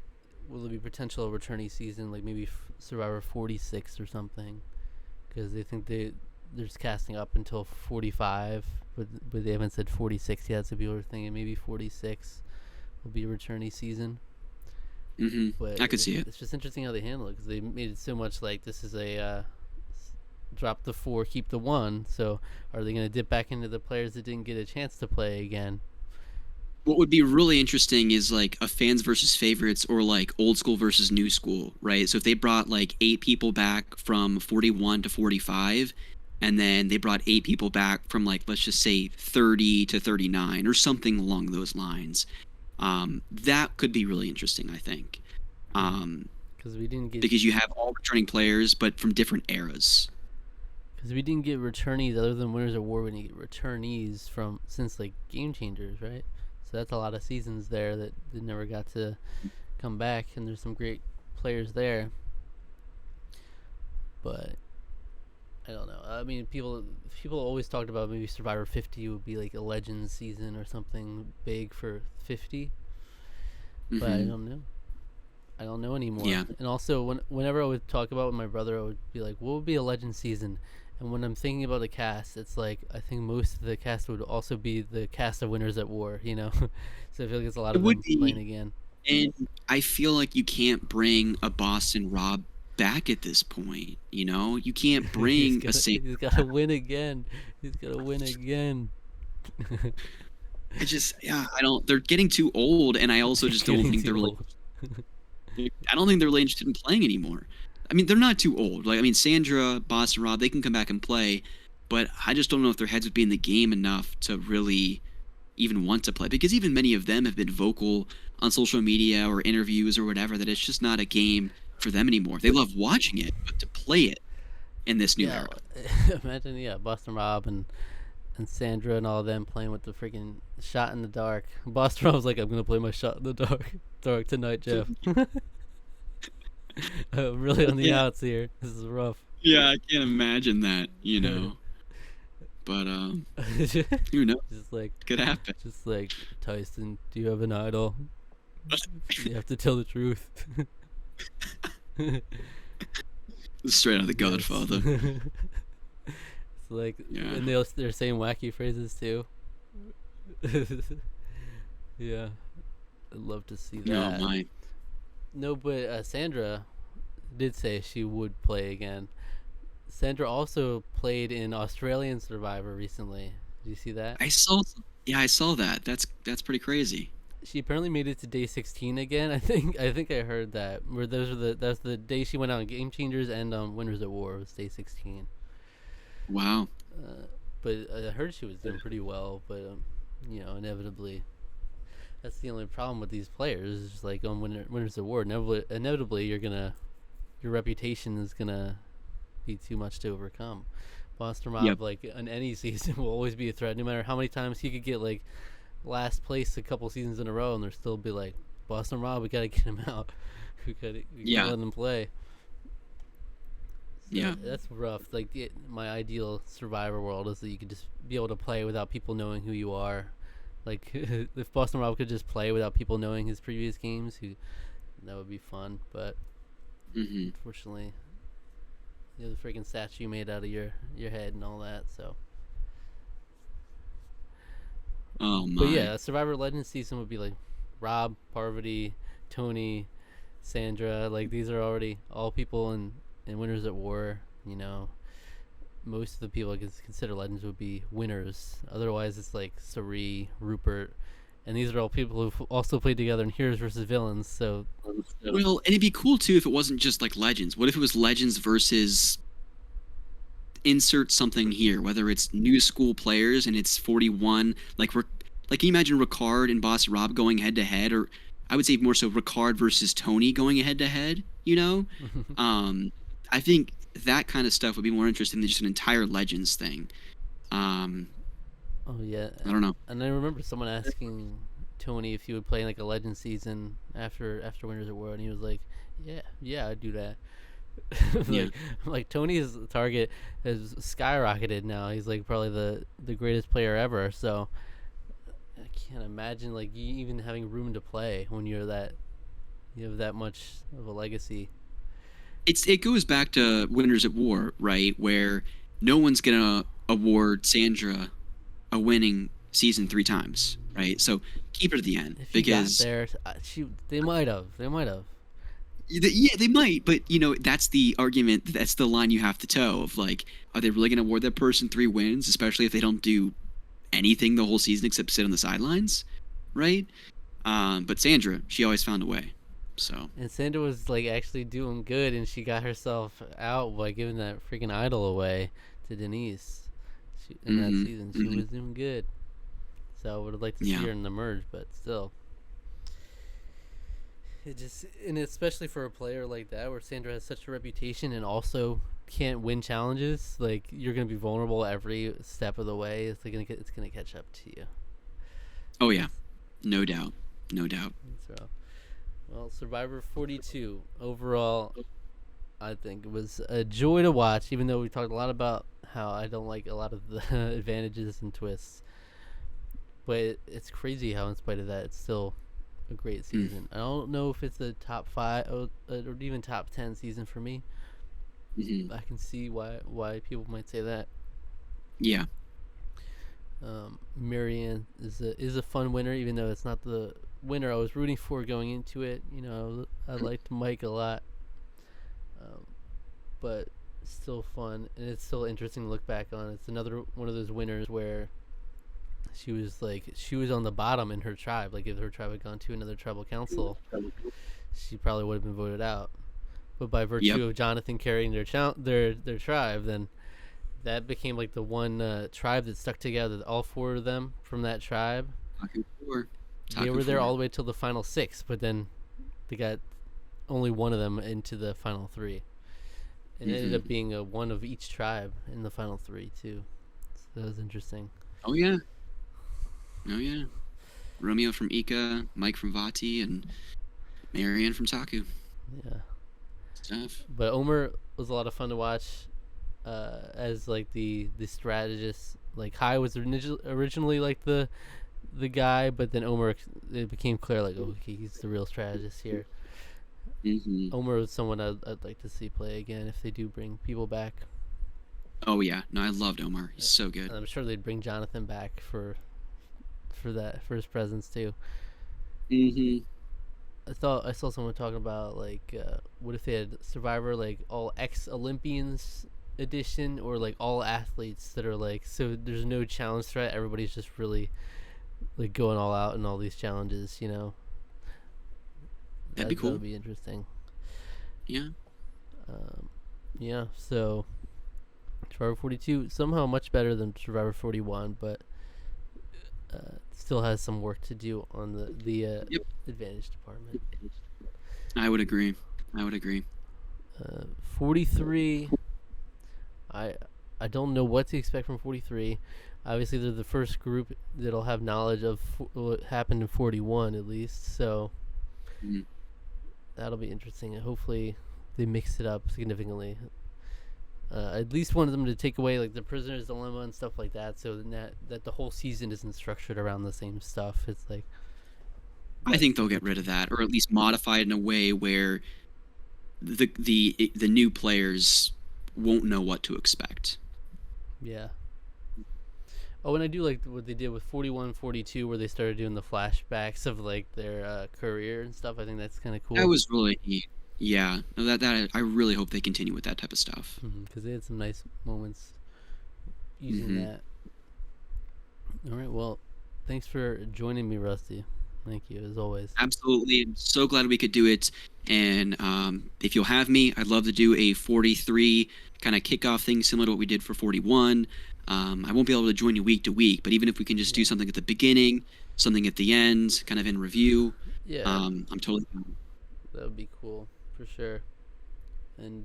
will there be potential returnee season, like maybe Survivor 46 or something, because they think they're just casting up until 45, but they haven't said 46 yet. So people are thinking maybe 46 will be a returnee season. But
I could see it.
It's just interesting how they handle it because they made it so much like this is a drop the 4, keep the 1. So are they going to dip back into the players that didn't get a chance to play again?
What would be really interesting is like a fans versus favorites, or like old school versus new school, right? So if they brought like 8 people back from 41 to 45, and then they brought 8 people back from like, let's just say 30 to 39 or something along those lines. That could be really interesting, I think. Because you have all returning players, but from different eras.
Because we didn't get returnees other than Winners of War. We didn't get returnees since like Game Changers, right? So that's a lot of seasons there that they never got to come back, and there's some great players there. But I don't know. I mean, people always talked about maybe Survivor 50 would be like a Legends season or something big for 50. But I don't know. I don't know anymore.
Yeah.
And also, whenever I would talk about it with my brother, I would be like, what would be a Legends season? And when I'm thinking about the cast, it's like I think most of the cast would also be the cast of Winners at War, So I feel like it's a lot of them playing again.
And I feel like you can't bring a Boston Rob back at this point. You can't bring
He's got to win again. He's got to win again.
I don't. They're getting too old, and I also just don't think they're really. I don't think they're really interested in playing anymore. I mean, they're not too old. Like, I mean, Sandra, Boston Rob, they can come back and play, but I just don't know if their heads would be in the game enough to really even want to play. Because even many of them have been vocal on social media or interviews or whatever that it's just not a game for them anymore. They love watching it, but to play it in this new era.
Imagine, Boston Rob and Sandra and all of them playing with the freaking shot in the dark. Boston Rob's like, I'm gonna play my shot in the dark tonight, Jeff. I'm really on the outs here. This is rough.
Yeah, I can't imagine that, But who knows?
Just like
could happen.
Just like, Tyson, do you have an idol? You have to tell the truth.
Straight out of The Godfather.
It's like, and they're saying wacky phrases too. Yeah, I'd love to see that.
Oh my.
No, but Sandra did say she would play again. Sandra also played in Australian Survivor recently. Did you see that?
I saw that. That's pretty crazy.
She apparently made it to day 16 again. I think I heard that. Where that's the day she went on Game Changers and Winners at War was day 16.
Wow.
But I heard she was doing pretty well. But inevitably, that's the only problem with these players. Is just like on Winners at War, inevitably your reputation is gonna be too much to overcome. Boston Rob, like on any season, will always be a threat, no matter how many times he could get like last place a couple seasons in a row, and there'll still be like, Boston Rob, we gotta get him out. we gotta let him play. So that's rough. Like my ideal Survivor world is that you could just be able to play without people knowing who you are. Like if Boston Rob could just play without people knowing his previous games, that would be fun. But unfortunately, the freaking statue made out of your head and all that. So.
Oh my.
But yeah, Survivor Legends season would be Rob, Parvati, Tony, Sandra. Like these are already all people in Winners at War. You know, most of the people I consider legends would be winners. Otherwise, it's like Sari, Rupert, and these are all people who've also played together in Heroes versus Villains. So,
well, and it'd be cool too if it wasn't just like legends. What if it was legends versus insert something here, whether it's new school players and it's 41, like can you imagine Ricard and Boss Rob going head to head, or I would say more so Ricard versus Tony going head to head, you know? I think that kind of stuff would be more interesting than just an entire legends thing.
oh yeah,
I don't know.
And I remember someone asking Tony if he would play like a legend season after Winners at War, and he was like, "Yeah, I'd do that."
Yeah.
like Tony's target has skyrocketed now. He's like probably the greatest player ever. So I can't imagine like you even having room to play when you have that much of a legacy.
It goes back to Winners at War, right? Where no one's gonna award Sandra a winning season 3 times, right? So keep her to the end
If
because
he got there, they might have.
yeah, they might, but that's the argument. That's the line you have to toe of like, are they really gonna award that person 3 wins, especially if they don't do anything the whole season except sit on the sidelines, right? But Sandra, she always found a way. So.
And Sandra was like actually doing good, and she got herself out by giving that freaking idol away to Denise. In that season, she was doing good. So I would have liked to see her in the merge, but still, and especially for a player like that, where Sandra has such a reputation and also can't win challenges, like you're gonna be vulnerable every step of the way. It's gonna catch up to you.
Oh yeah, no doubt.
So. Well, Survivor 42 overall, I think it was a joy to watch. Even though we talked a lot about how I don't like a lot of the advantages and twists, but it's crazy how, in spite of that, it's still a great season. I don't know if it's a top 5 or even top 10 season for me. I can see why people might say that.
Yeah.
Marianne is a fun winner, even though it's not the winner I was rooting for going into it. I liked Mike a lot, but still fun, and it's still interesting to look back on. It's another one of those winners where she was on the bottom in her tribe. Like if her tribe had gone to another tribal council, she probably would have been voted out. But by virtue of Jonathan carrying their tribe, then that became like the one tribe that stuck together. All 4 of them from that tribe. They were there all the way till the final 6, but then they got only one of them into the final 3. It ended up being a one of each tribe in the final 3 too. So that was interesting.
Oh yeah. Romeo from Ika, Mike from Vati, and Marianne from Taku.
Yeah.
Stuff.
But Omer was a lot of fun to watch as like the strategist. Like Hai was originally like the guy, but then Omer, it became clear like, okay, he's the real strategist here. Omer was someone I'd like to see play again if they do bring people back.
Oh yeah, no, I loved Omer. He's so good.
And I'm sure they'd bring Jonathan back for his presence too. I saw someone talking about like what if they had Survivor like all ex-Olympians edition, or like all athletes that are like, so there's no challenge threat, everybody's just really like going all out in all these challenges,
That'd be cool.
That would be interesting.
Yeah.
So Survivor 42 somehow much better than Survivor 41, but still has some work to do on the advantage department.
I would agree.
43, I don't know what to expect from 43. Obviously, they're the first group that'll have knowledge of what happened in 41, at least. So that'll be interesting. And hopefully, they mix it up significantly. I at least wanted them to take away like the prisoner's dilemma and stuff like that, so that the whole season isn't structured around the same stuff. It's like,
I think they'll get rid of that, or at least modify it in a way where the new players won't know what to expect.
Yeah. Oh, and I do like what they did with 41, 42, where they started doing the flashbacks of like their career and stuff. I think that's kind of
That
cool
was really neat. Yeah, no, that I really hope they continue with that type of stuff.
because they had some nice moments using
Hmm.
that. All right, well, thanks for joining me, Rusty. Thank you as always.
Absolutely. I'm so glad we could do it. And if you'll have me, I'd love to do a 43 kind of kickoff thing similar to what we did for 41. I won't be able to join you week to week, but even if we can just do
Yeah,
something at the beginning, something at the end, kind of in review,
yeah,
I'm totally down.
that would be cool for sure. And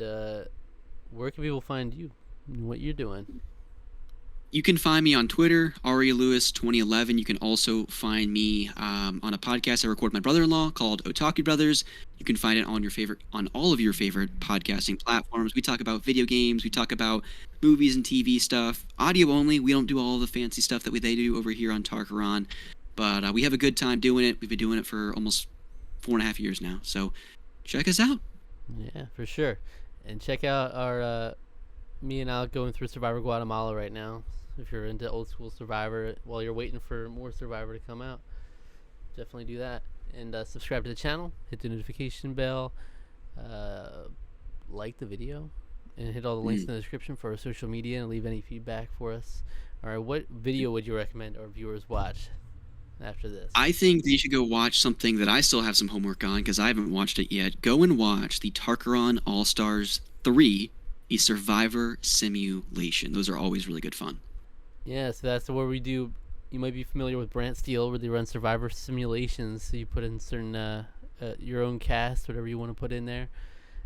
where can people find you? And what you're doing?
You can find me on Twitter, Ari Lewis 2011. You can also find me on a podcast I record with my brother-in-law called Otaku Brothers. You can find it on all of your favorite podcasting platforms. We talk about video games, we talk about movies and TV stuff, audio only. We don't do all the fancy stuff that they do over here on Tarqaron, but we have a good time doing it. We've been doing it for almost 4.5 years now, so check us out.
Yeah, for sure. And check out our me and Alec going through Survivor Guatemala right now. If you're into old school Survivor, while you're waiting for more Survivor to come out, definitely do that. And subscribe to the channel, hit the notification bell, like the video, and hit all the links in the description for our social media and leave any feedback for us. All right, what video would you recommend our viewers watch after this?
I think that you should go watch something that I still have some homework on because I haven't watched it yet. Go and watch the Tarqaron All Stars 3, a Survivor simulation. Those are always really good fun.
Yeah, so that's where we do. You might be familiar with Brant Steele, where they run Survivor simulations. So you put in certain your own cast, whatever you want to put in there,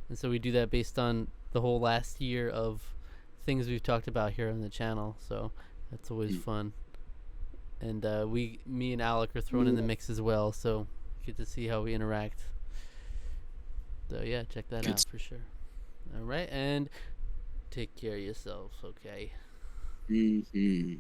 and so we do that based on the whole last year of things we've talked about here on the channel. So that's always fun. And me and Alec are thrown in the mix as well, so you get to see how we interact. So yeah, check that
Good.
out for sure. All right, and take care of yourselves, okay?
Mm-hmm.